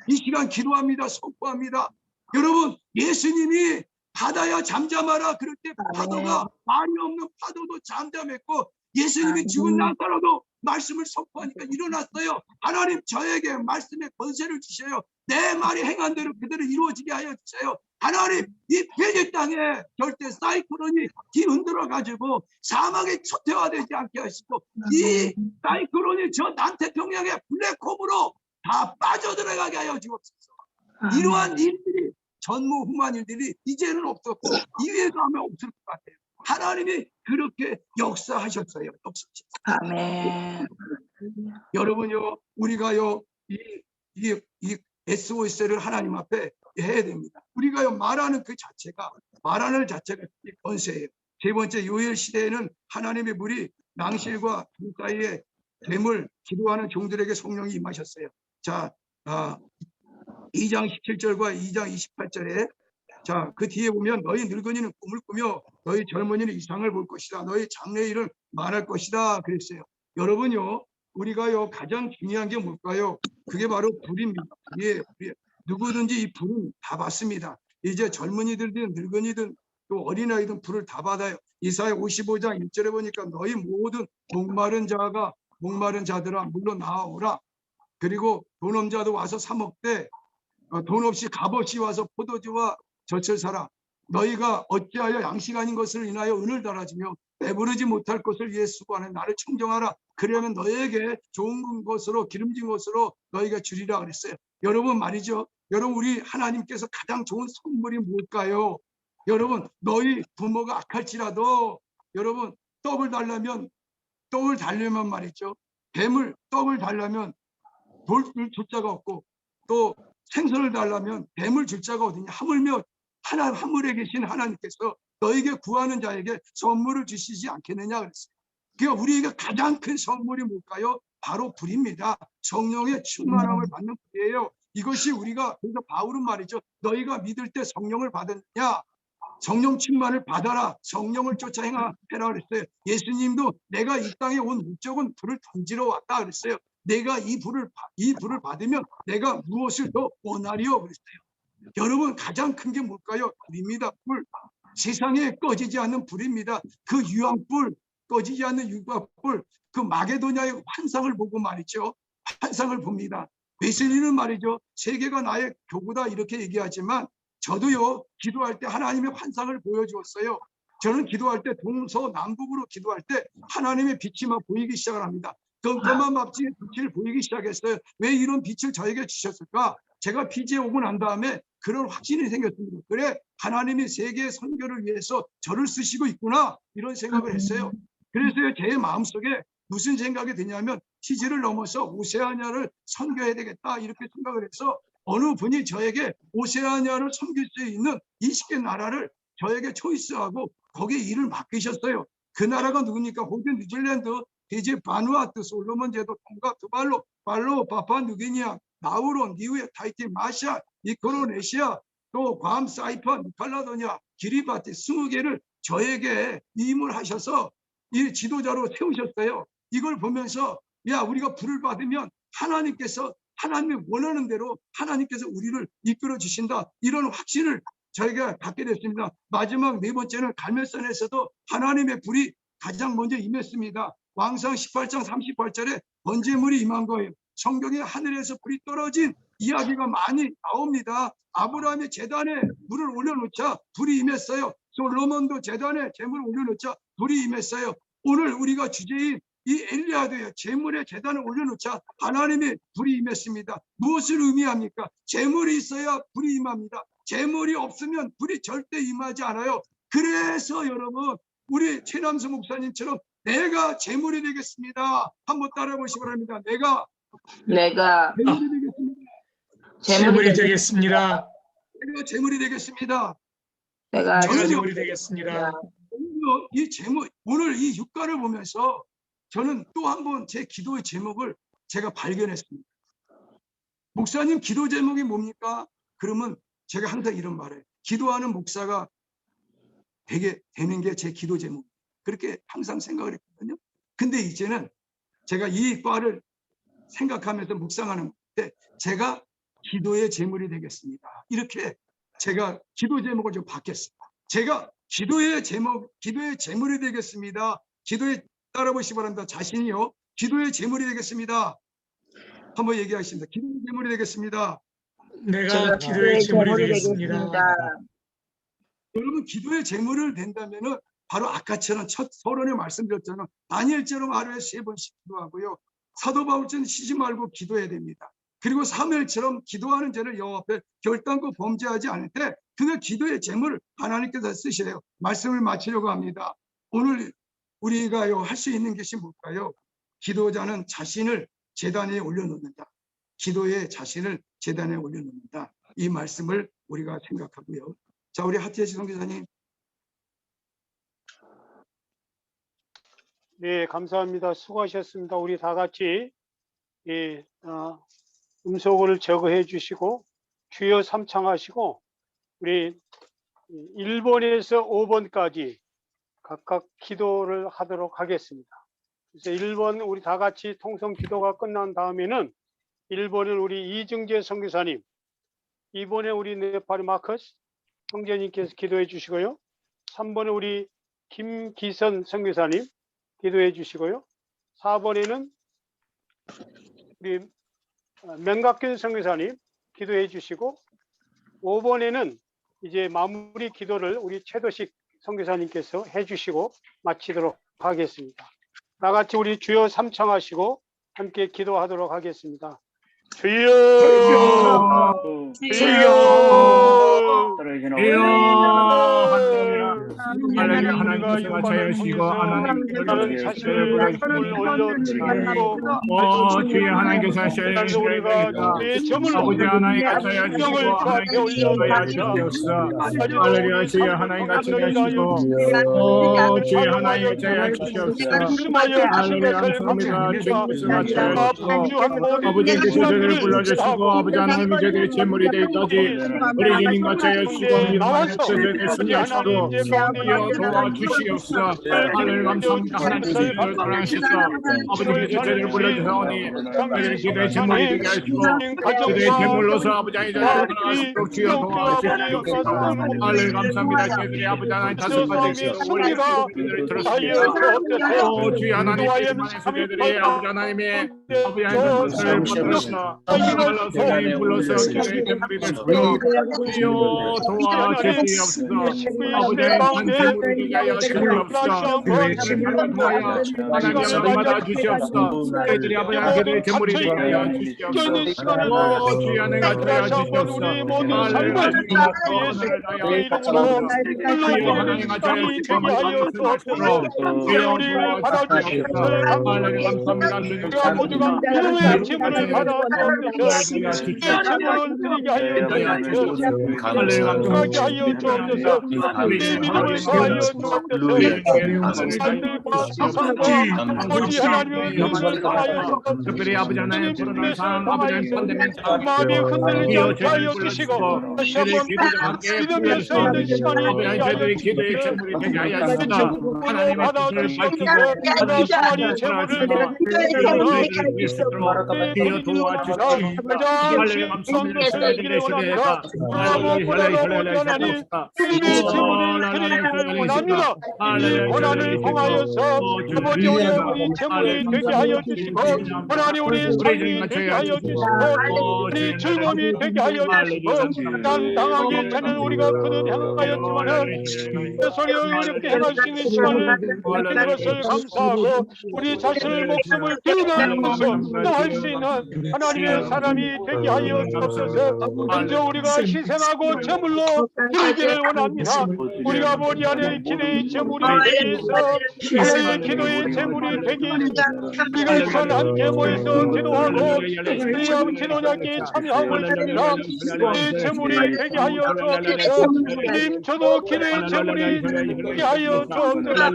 이 시간 기도합니다. 선포합니다. 여러분 예수님이 바다야 잠잠하라 그럴 때 파도가 말이 없는 파도도 잠잠했고 예수님이 죽은 나사로도 말씀을 선포하니까 일어났어요. 하나님 저에게 말씀의 권세를 주셔요. 내 말이 행한 대로 그대로 이루어지게 하여 주세요. 하나님 이 베개 땅에 절대 사이클론이 뒤흔들어 가지고 사막에 초태화되지 않게 하시고 이 사이클론이 저 남태평양의 블랙홈으로 다 빠져들어가게 하여 주옵소서. 이러한 일들이 전무후무한 일들이 이제는 없었고 이후에도 하면 없을 것 같아요. 하나님이 그렇게 역사하셨어요. 아멘. 여러분요, 우리가요, 이 SOS를 하나님 앞에 해야 됩니다. 우리가요, 말하는 자체가 권세예요. 세 번째, 요엘 시대에는 하나님의 물이 낭실과 강 사이에 뱀을 기도하는 종들에게 성령이 임하셨어요. 자, 2장 17절과 2장 28절에 자, 그 뒤에 보면 너희 늙은이는 꿈을 꾸며 너희 젊은이는 이상을 볼 것이다. 너희 장래일을 말할 것이다. 그랬어요. 여러분요, 우리가요 가장 중요한 게 뭘까요? 그게 바로 불입니다. 불이에요. 불이에요. 누구든지 이 불은 다 받습니다. 이제 젊은이들든 늙은이든 또 어린아이든 불을 다 받아요. 이사야 55장 1절에 보니까 너희 모든 목마른 자들아 물로 나아오라. 그리고 돈 없는 자도 와서 사 먹되 돈 없이 값없이 와서 포도주와 젖을 사라. 너희가 어찌하여 양식 아닌 것을 인하여 은을 달아주며 배부르지 못할 것을 위해 수고하는 나를 청정하라. 그러면 너희에게 좋은 것으로 기름진 것으로 너희가 주리라 그랬어요. 여러분 말이죠. 여러분 우리 하나님께서 가장 좋은 선물이 뭘까요? 여러분 너희 부모가 악할지라도 여러분 떡을 달려면 말이죠. 떡을 달려면 돌을 줄 자가 없고 또 생선을 달라면 뱀을 줄 자가 어디냐. 하물며 하물에 계신 하나님께서 너에게 구하는 자에게 선물을 주시지 않겠느냐 그랬어요. 그러니까 우리에게 가장 큰 선물이 뭘까요? 바로 불입니다. 성령의 충만함을 받는 불이에요. 이것이 우리가 그래서 바울은 말이죠. 너희가 믿을 때 성령을 받았느냐? 성령 충만을 받아라. 성령을 쫓아 행하라 그랬어요. 예수님도 내가 이 땅에 온 목적은 불을 던지러 왔다 그랬어요. 내가 이 불을 받으면 내가 무엇을 더 원하리요 그랬어요. 여러분 가장 큰 게 뭘까요? 불입니다. 불. 세상에 꺼지지 않는 불입니다. 그 유황불, 꺼지지 않는 유황불, 그 마게도냐의 환상을 보고 말이죠. 환상을 봅니다. 웨슬리는 말이죠. 세계가 나의 교구다 이렇게 얘기하지만 저도요 기도할 때 하나님의 환상을 보여주었어요. 저는 기도할 때 동서남북으로 기도할 때 하나님의 빛이 막 보이기 시작을 합니다. 깜깜한 밤중에 빛을 보이기 시작했어요. 왜 이런 빛을 저에게 주셨을까? 제가 피지에 오고 난 다음에 그런 확신이 생겼습니다. 그래 하나님이 세계 선교를 위해서 저를 쓰시고 있구나 이런 생각을 했어요. 그래서 제 마음속에 무슨 생각이 드냐면 피지를 넘어서 오세아니아를 선교해야 되겠다 이렇게 생각을 해서 어느 분이 저에게 오세아니아를 섬길 수 있는 20개 나라를 저에게 초이스하고 거기에 일을 맡기셨어요. 그 나라가 누굽니까? 호주, 뉴질랜드, 피지, 바누아투, 솔로몬 제도, 통가, 투발루, 발로, 파푸아뉴기니아, 나우루, 니우에, 타이티, 마샬, 미크로네시아, 또 괌, 사이판, 칼라도니아, 기리바티 20개를 저에게 임을 하셔서 이 지도자로 세우셨어요. 이걸 보면서 야 우리가 불을 받으면 하나님이 원하는 대로 하나님께서 우리를 이끌어 주신다. 이런 확신을 저희가 갖게 됐습니다. 마지막 네 번째는 갈멜산에서도 하나님의 불이 가장 먼저 임했습니다. 왕상 18장 38절에 번제물이 임한 거예요. 성경에 하늘에서 불이 떨어진 이야기가 많이 나옵니다. 아브라함의 제단에 물을 올려놓자 불이 임했어요. 솔로몬도 제단에 재물을 올려놓자 불이 임했어요. 오늘 우리가 주제인 이 엘리야도요 재물의 제단을 올려놓자 하나님의 불이 임했습니다. 무엇을 의미합니까? 재물이 있어야 불이 임합니다. 재물이 없으면 불이 절대 임하지 않아요. 그래서 여러분 우리 최남수 목사님처럼 내가 재물이 되겠습니다. 한번 따라 보시기 바랍니다. 내가 재물이 되겠습니다. 재물이 되겠습니다. 내가 재물이 되겠습니다. 내가 저는요, 재물이 되겠습니다. 이 제목 오늘 이 육가를 보면서 저는 또 한 번 제 기도의 제목을 제가 발견했습니다. 목사님 기도 제목이 뭡니까? 그러면 제가 항상 이런 말을 해요. 기도하는 목사가 되는 게 제 기도 제목. 그렇게 항상 생각을 했거든요. 근데 이제는 제가 이 과를 생각하면서 묵상하는 때 제가 기도의 제물이 되겠습니다. 이렇게 제가 기도 제목을 좀 바뀌었습니다. 제가 기도의 제물이 되겠습니다. 기도에 따라 보시기 바랍니다. 자신이요. 기도의 제물이 되겠습니다. 한번 얘기하십니다. 기도의 제물이 되겠습니다. 내가 기도의 제물이 되겠습니다. 여러분 기도의 제물을 낸다면은 바로 아까처럼 첫 서론에 말씀드렸잖아요. 다니엘처럼 하루에 3번씩 기도하고요. 사도 바울처럼 쉬지 말고 기도해야 됩니다. 그리고 사무엘처럼 기도하는 죄를 여호와 앞에 결단코 범죄하지 않을 때 그게 기도의 제물을 하나님께서 쓰시래요. 말씀을 마치려고 합니다. 오늘 우리가요 할 수 있는 것이 뭘까요? 기도자는 자신을 제단에 올려놓는다. 기도의 자신을 제단에 올려놓는다. 이 말씀을 우리가 생각하고요. 자, 우리 하태시 선교사님. 네, 감사합니다. 수고하셨습니다. 우리 다 같이 음소거를 제거해 주시고 주여 삼창하시고 우리 1번에서 5번까지 각각 기도를 하도록 하겠습니다. 그래서 1번 우리 다 같이 통성 기도가 끝난 다음에는 1번은 우리 이증재 선교사님, 2번에 우리 네팔 마커스 형제님께서 기도해 주시고요. 3번에 우리 김기선 선교사님 기도해 주시고요. 4번에는 우리 명각균 선교사님 기도해 주시고, 5번에는 이제 마무리 기도를 우리 최도식 선교사님께서 해 주시고 마치도록 하겠습니다. 다 같이 우리 주여 삼창하시고 함께 기도하도록 하겠습니다. 주여, 주여, 할렐루야. 하나님께서 자유시고 하나님 자신을 올려드리고 주의 하나님께서 우리가 주의 점을 아버지 하나님께서 심령을 자유시고 주 앞에 하나님께서 올려드리고 자유시옵소서. 할렐루야. 주의 하나님께서 자유시고 주의 하나님께서 자유시옵소서. 말씀하여 주신 할렐루야. 것을 감사합니다. 주께서 감사합니다. 아버지께서 저들을 불러주시고 아버지 하나님이 저들의 재물이 되기까지 우리 주님과 자유시고 미나와서 저들의 순이하시고 도와주시옵소서. 하늘 감사합니다. 하나님께서 돌아가셔서 아버지께서 저들을 불러주사오니 저들의 기도의 재물이 되게 하시고 그들의 재물로서 아버지 하나님 돌아가시도록 주여 도와주시옵소서. 하늘 감사합니다. 저들의 아버지 하나님 다섯 가지 승리가 오 주여 하나님 안에서 저들의 아버지 하나님의 아버지 하나님 것을 받들어서 하나님 불러서 기도의 재물이 되시도록 주여 도와주시옵소서. 아버지 하나님 재물이 되게 하여 주시옵소서. 그들을 통하여 하나님 받아 주시옵소서. 그들이 아버지 하나님의 재물이 되게 하여 주시옵소서. 오 주여 하나님 가져야 주시옵소서. 하나님 주여 하나님 가져야 주시옵소서. 주여 도와주시옵소서. 하나님 감사합니다. 우리가 모두가 기도의 제물을 받아 주옵소서. 이 제물을 드리게 하여 주옵소서. 하게 하여 주옵소서. 우리 믿음을 다하여 주옵소서. 하늘과 세상과 우리 하나님을 영원하여 특별히 아버지 하나님 코로나 상황 아버지 하나님 팬데믹 마음이 흔들리지 않게 하여 주시고 다시 한번 믿으면서 있는 시간이 아버지 하나님 저희들의 기도의 재물이 되게 하여 주시다. 하나님의 받아 뜻을 주시옵소서. 밝히고 하나 수많이 제물을 주여 도와주시옵소서. 할렐루야 감사합니다. 저희들의 시대가 주님의 제물을 드리기를 원합니다. 이 고난을 통하여서 아버지 우리 제물이 되게 하여 주시고 하나님 우리 삶이 되게 하여 주시고 우리 즐거움이 되게 하여 주시고 난 당하기 전에 우리가 그를 향하였지만은 소리 어렵게 행할 수 있는 시간을 주신 것을 감사하고 우리 자신의 목숨을 드리면서 또 할 수 있는 하나님의 사람이 되게 하여 주옵소서. 먼저 우리가 희생하고 제물로 드리기를 원합니다. 우리가 머리 안에 기도의 제물이 되기 위해서 하나님의 기도의 제물이 되기 위해서 우리가 선 함께 모여서 기도하고 우리 기도자께 참여하고 있습니다. 우리 제물이 되게 하여 주옵소서. 주님 저도 기도의 제물이 되게 하여 주옵소서.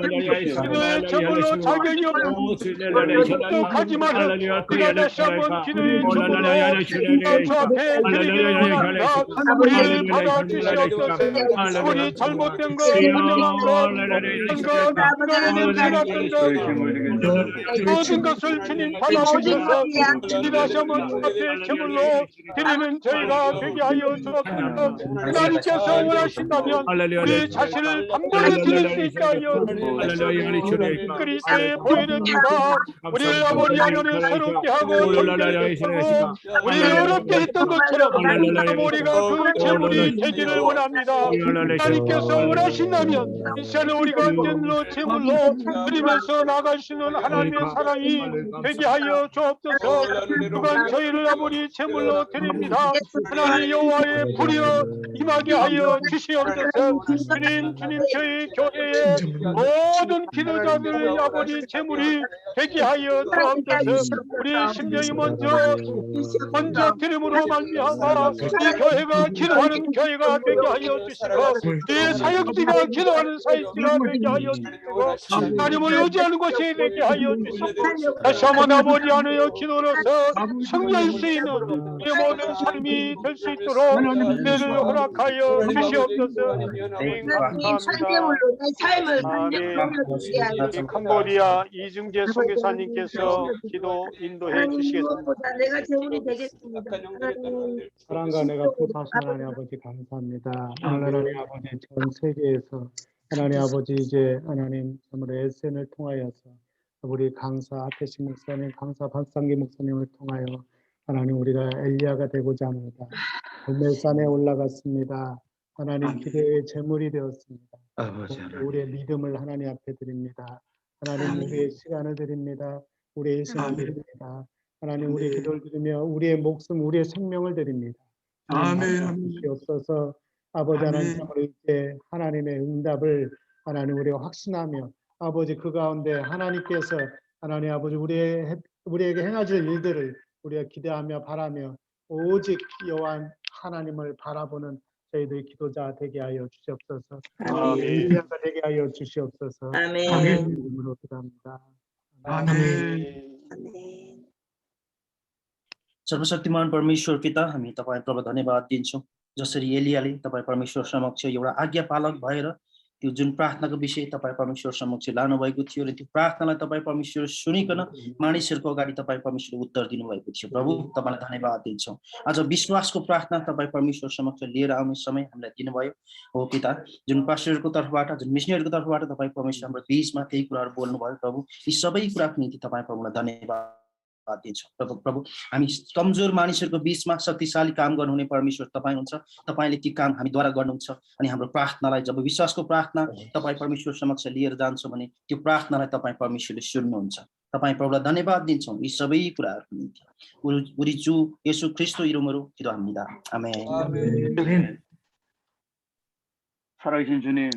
기도의 제물로 자격이 없는 하지만 우리가 다시 한번 기도의 제물로 주 앞에 드리기를 원합니다. 우리 받아주시옵소서. 우리 잘못된 것, 부정한 것, 하나님의 지나친 것 모든 것을 주님 받아주셔서 우리 다시 한번 주 앞에 제물로 드리는 저희가 되게 하여 주옵소서. 하나님께서 원하신다면 우리 자신을 단번에 드릴 수 있게 하여 그리스도의 보혈입니다. 우리 아버지 하나님을 새롭게 하고 우리 어렵게 했던 것처럼 우리가 그 제물이 되기를 원합니다. 하나님께서 원하신다면 이 시간에 우리가 제물로 드리면서 나갈 수 있는 하나님의 사랑이 되게 하여 주옵소서. 그건 저희를 아버지 제물로 드립니다. 하나님 여호와의 불이여 임하게 하여 주시옵소서. 주님 저희 교회의 모든 기도자들의 아버지 제물이 되게 하여 주옵소서. 우리 심령이 먼저 드림으로 말미암아 이 교회가 기도하는 교회가 되게 하여 주시고 이 사역지가 우리가 기도하는 사이가 되게 하여 주시고 하나님을 의지하는 곳이 되게 하여 주시고 다시 한번 아버지 안에요 기도로서 성령 쓰이는 우리 모든 삶이 될 수 있도록 은혜를 허락하여 주시옵소서. 감사합니다. 아멘. 캄보디아 이중재 선교사님께서 기도 인도해 주시겠습니다. 내가 재물이 되겠습니다. 사랑과 내가 부사하신 하나님 아버지 감사합니다. 하나님 아버지 전 세계에서 하나님 아버지 이제 하나님 정말 SN을 통하여서 우리 강사 하태식 목사님, 강사 박상기 목사님을 통하여 하나님 우리가 엘리야가 되고자 합니다. 갈멜산에 올라갔습니다. 하나님 기도의 제물이 되었습니다. 우리의 믿음을 하나님 앞에 드립니다. 하나님 우리의 시간을 드립니다. 우리의 시간을 드립니다. 하나님 우리의 기도를 드리며 우리의 목숨, 우리의 생명을 드립니다. 아멘. 주옵소서. 아버지 하나님 우리 이제 하나님의 응답을 하나님 우리가 확신하며 아버지 그 가운데 하나님께서 하나님 아버지 우리에게 행하실 일들을 우리가 기대하며 바라며 오직 여호와 하나님을 바라보는 저희들 기도자 되게 하여 주시옵소서. 엘리야가 되게 하여 주시옵소서. 아멘. 이름으로 기도합니다. 아멘. सर्वशक्तिमान परमेश्वर पिता हामी तपाईँ प्रभु धन्यवाद दिन्छौँ जसरी एलियाले तपाईँ परमेश्वर समक्ष एउटा आज्ञापालक भएर त्यो जुन प्रार्थनाको विषय तपाईँ परमेश्वर समक्ष लानुभएको थियो र त्यो प्रार्थनालाई तपाईँ परमेश्वर सुनिकन मानिसहरूको अगाडि तपाईँ परमेश्वर उत्तर दिनुभएको थियो प्रभु तपाईँलाई धन्यवाद दिन्छौँ आज विश्वासको प्रार्थना तपाईँ परमेश्वर समक्ष लिएर आउने समय हामीलाई दिनुभयो हो पिता जुन पास्टरको तर्फबाट जुन मिसनरीको तर्फबाट तपाईँ परमेश्वर हाम्रो बीचमा त्यही कुराहरू बोल्नुभयो प्रभु यी सबै कुराको निम्ति तपाईँ प्रभुलाई धन्यवाद प्रभु हामी कमजोर मानिसहरूको बीचमा शक्तिशाली काम गर्नुहुने परमेश्वर तपाईँ हुन्छ तपाईँले ती काम हामीद्वारा गर्नुहुन्छ अनि हाम्रो प्रार्थनालाई जब विश्वासको प्रार्थना तपाईँ परमेश्वर समक्ष लिएर जान्छौँ भने त्यो प्रार्थनालाई तपाईँ परमेश्वरले सुन्नुहुन्छ तपाईँ प्रभुलाई धन्यवाद दिन्छौँ यी सबै कुराहरूको निम्ति 우리 주 예수 그리스도 이름으로 기도합니다. 아멘. 살아계신 주님,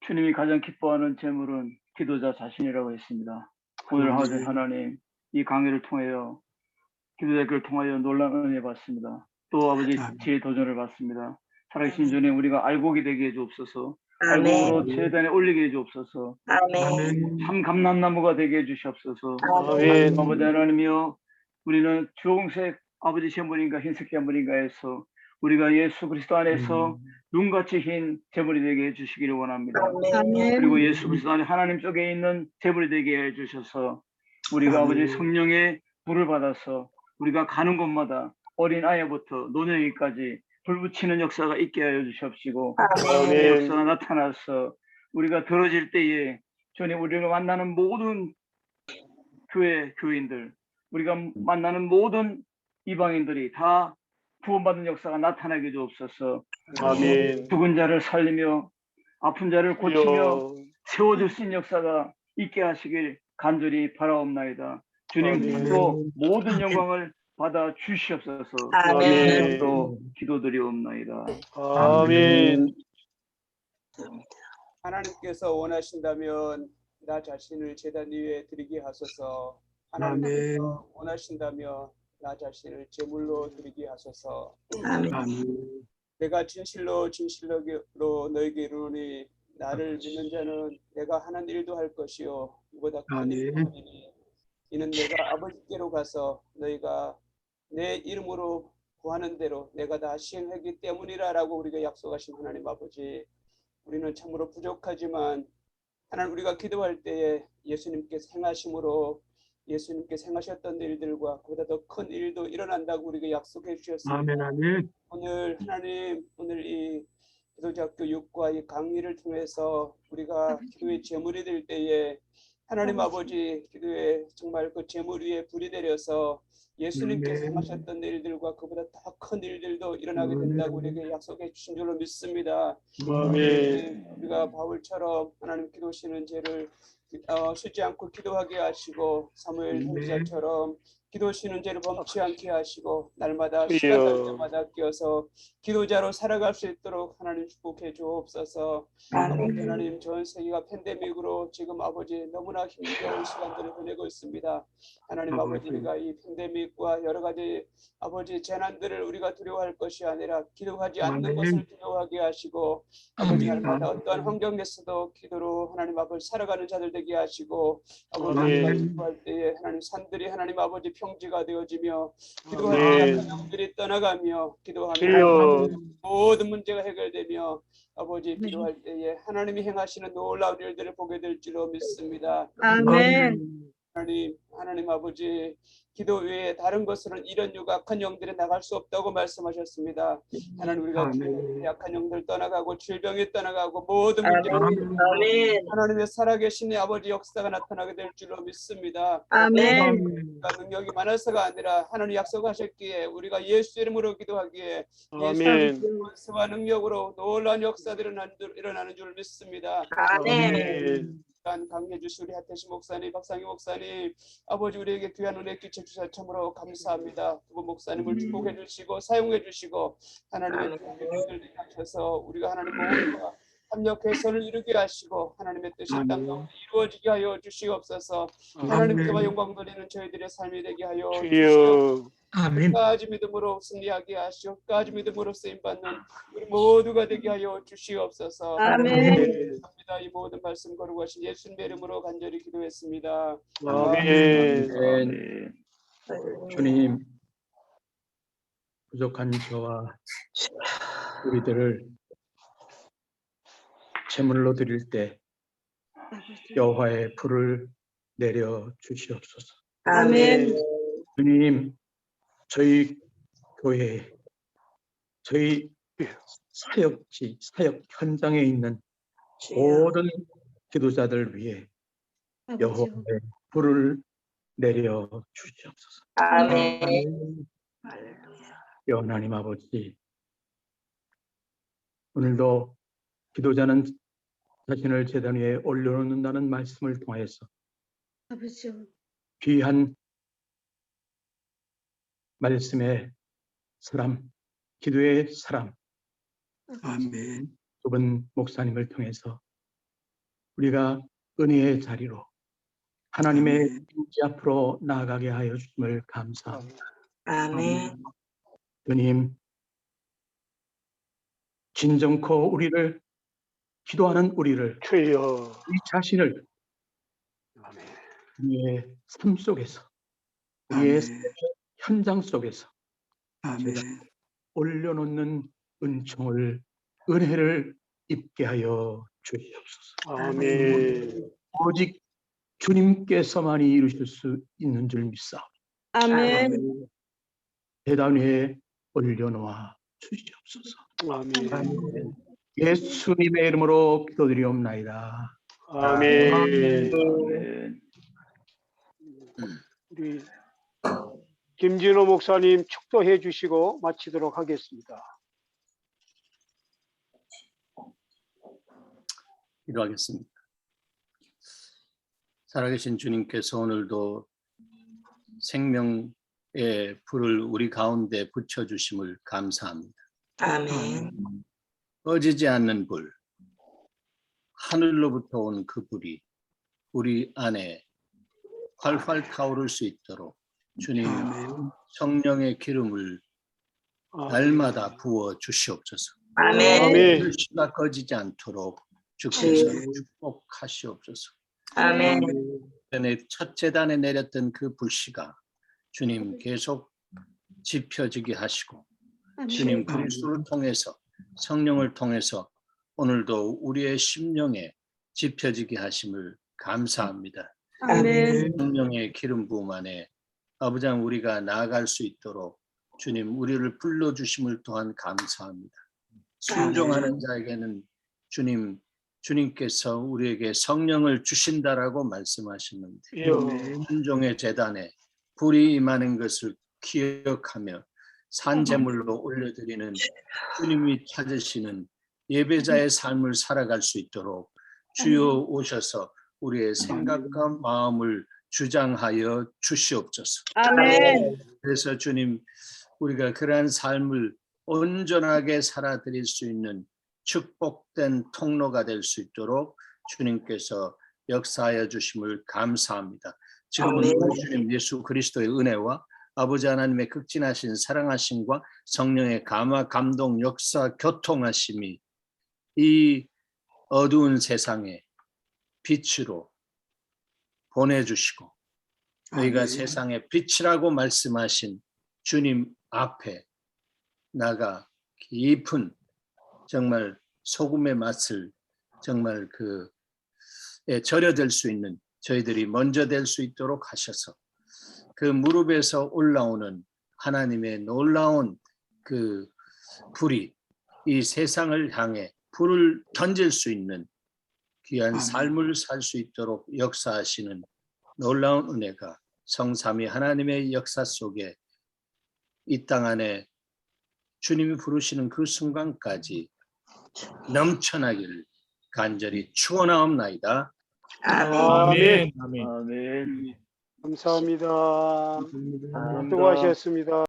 주님이 가장 기뻐하는 제물은 기도자 자신이라고 했습니다. 오늘 하나님 이 강의를 통하여 기도자를 통하여 놀라운 은혜 받습니다. 또 아버지 지혜 도전을 받습니다. 살아계신 주님 우리가 알곡이 되게 해주옵소서. 알곡으로 제단에 올리게 해주옵소서. 참 감람나무가 되게 해주시옵소서. 아버지 하나님이여 우리는 주홍색 아버지 제물인가 흰색 제물인가 해서 우리가 예수 그리스도 안에서 눈같이 흰 제물이 되게 해주시기를 원합니다. 그리고 예수 그리스도 안에 하나님 쪽에 있는 제물이 되게 해주셔서 우리가 아버지 성령의 불을 받아서 우리가 가는 곳마다 어린 아이부터 노년기까지 불 붙이는 역사가 있게 하여 주시옵시고 그 역사가 나타나서 우리가 들어질 때에 주님 우리가 만나는 모든 교인들 우리가 만나는 모든 이방인들이 다 구원받은 역사가 나타나게 주옵소서. 아멘. 죽은 자를 살리며 아픈 자를 고치며 세워줄 수 있는 역사가 있게 하시길 간절히 바라옵나이다. 주님께서 모든 영광을 받아 주시옵소서. 아멘. 또 기도드리옵나이다. 아멘. 하나님께서 원하신다면 나 자신을 제단 위에 드리게 하소서. 하나님께서 원하신다면 나 자신을 제물로 드리게 하소서. 내가 진실로 너에게 이르노니 나를 믿는 자는 내가 하는 일도 할 것이요 이보다 큰 일을 하리니 이는 내가 아버지께로 가서 너희가 내 이름으로 구하는 대로 내가 다 시행하기 때문이라라고 우리가 약속하신 하나님 아버지, 우리는 참으로 부족하지만 하나님 우리가 기도할 때에 예수님께서 행하심으로 예수님께서 행하셨던 일들과 그보다 더 큰 일도 일어난다고 우리가 약속해 주셨습니다. 아멘, 아멘. 오늘 하나님 오늘 이 기도자학교 6과 이 강의를 통해서 우리가 기도의 제물이 될 때에 하나님 아버지 기도에 정말 그 제물 위에 불이 내려서 예수님께서 행하셨던 일들과 그보다 더 큰 일들도 일어나게 된다고 우리에게 약속해 주신 줄로 믿습니다. 우리가 바울처럼 하나님 기도시는 죄를 쉬지 않고 기도하게 하시고 사무엘 선지자처럼 기도시는 죄를 범치 않게 하시고 날마다 시간 날 때마다 끼어서 기도자로 살아갈 수 있도록 하나님 축복해 주옵소서. 아버지 하나님 전 세계가 팬데믹으로 지금 아버지 너무나 힘겨운 시간들을 보내고 있습니다. 하나님 아버지 우리가 이 팬데믹 코비드와 여러 가지 아버지 재난들을 우리가 두려워할 것이 아니라 기도하지 않는 것을 두려워하게 하시고 아버지 날마다 어떠한 환경에서도 기도로 하나님 아버지 살아가는 자들 되게 하시고 아버지 우리가 기도할 때에 하나님 산들이 하나님 아버지 평지가 되어지며 기도할 때 영들이 떠나가며 기도하며 모든 문제가 해결되며 아버지 기도할 때에 하나님이 행하시는 놀라운 일들을 보게 될 줄로 믿습니다. 아멘. 하나님 아버지 기도 외에 다른 것으로는 이런 유각한 영들이 나갈 수 없다고 말씀하셨습니다. 하나님 우리가 약한 영들 떠나가고 질병이 떠나가고 모든 문제가 아멘. 하나님의 살아계신 아버지 역사가 나타나게 될 줄로 믿습니다. 아멘. 우리가 능력이 많아서가 아니라 하나님 약속하셨기에 우리가 예수 이름으로 기도하기에 예수와 능력으로 놀라운 역사들이 일어나는 줄 믿습니다. 아멘. 강해 주시 우리 하태시 목사님, 박상희 목사님, 아버지 우리에게 귀한 은혜 끼쳐 주셔서 참으로 감사합니다. 두 분 목사님을 축복해 주시고 사용해 주시고 하나님의 교회들을 하셔서 우리가 하나님 모두가 협력해서를 이루게 하시고 하나님의 뜻이 땅 가운데 이루어지게 하여 주시옵소서. 하나님께만 영광 돌리는 저희들의 삶이 되게 하여 주시옵소서. 아멘. 끝까지 믿음으로 승리하게 하시오. 끝까지 믿음으로 쓰임받는 우리 모두가 되게 하여 주시옵소서. 아멘. 감사합니다. 이 모든 말씀 거룩하신 예수님의 이름으로 간절히 기도했습니다. 아멘. 주님, 부족한 저와 우리들을 제물로 드릴 때 여호와의 불을 내려 주시옵소서. 아멘. 주님, 저희 교회, 저희 사역지, 사역 현장에 있는 모든 기도자들 위해 여호와의 불을 내려 주시옵소서. 아멘. 하나님 아버지, 오늘도 기도자는 자신을 제단 위에 올려놓는다는 말씀을 통해서 귀한 말씀의 사람, 기도의 사람, 아멘. 두 분 목사님을 통해서 우리가 은혜의 자리로 하나님의 임재 앞으로 나아가게 하여 주심을 감사합니다. 아멘. 주님, 진정코 우리를 기도하는 우리를 우리 자신을 우리의 삶 속에서 우리의 현장 속에서 올려놓는 은총을 은혜를 입게 하여 주시옵소서. 아멘. 오직 주님께서만이 이루실 수 있는 줄 믿사옵니다. 아멘. 제단 위에 올려놓아 주시옵소서. 아멘. 예수님의 이름으로 기도드리옵나이다. 아멘. 우리 김진호 목사님 축도해 주시고 마치도록 하겠습니다. 기도하겠습니다. 살아계신 주님께서 오늘도 생명의 불을 우리 가운데 붙여주심을 감사합니다. 아멘. 꺼지지 않는 불, 하늘로부터 온 그 불이 우리 안에 활활 타오를 수 있도록 주님 성령의 기름을 날마다 부어 주시옵소서. 아멘. 불씨가 꺼지지 않도록 주께서 축복하시옵소서. 아멘. 첫 재단에 내렸던 그 불씨가 주님 계속 지펴지게 하시고 주님 그리스도를 통해서 성령을 통해서 오늘도 우리의 심령에 지펴지게 하심을 감사합니다. 아멘. 성령의 기름 부음 안에 아버지 우리가 나아갈 수 있도록 주님 우리를 불러주심을 또한 감사합니다. 순종하는 자에게는 주님께서 우리에게 성령을 주신다라고 말씀하시는데 순종의 제단에 불이 임하는 것을 기억하며 산제물로 올려드리는 주님이 찾으시는 예배자의 삶을 살아갈 수 있도록 주여 오셔서 우리의 생각과 마음을 주장하여 주시옵소서. 아멘. 그래서 주님 우리가 그러한 삶을 온전하게 살아드릴 수 있는 축복된 통로가 될 수 있도록 주님께서 역사하여 주심을 감사합니다. 지금은 우리 주님 예수 그리스도의 은혜와 아버지 하나님의 극진하신 사랑하심과 성령의 감화, 감동, 역사, 교통하심이 이 어두운 세상에 빛으로 보내주시고 너희가 아멘. 세상의 빛이라고 말씀하신 주님 앞에 나가 깊은 정말 소금의 맛을 정말 절여들 수 있는 저희들이 먼저 될 수 있도록 하셔서 그 무릎에서 올라오는 하나님의 놀라운 그 불이 이 세상을 향해 불을 던질 수 있는 귀한 삶을 살 수 있도록 역사하시는 놀라운 은혜가 성삼위 하나님의 역사 속에 이 땅 안에 주님이 부르시는 그 순간까지 넘쳐나기를 간절히 축원하옵나이다. 아멘. 아멘. 아멘. 감사합니다. 수고하셨습니다.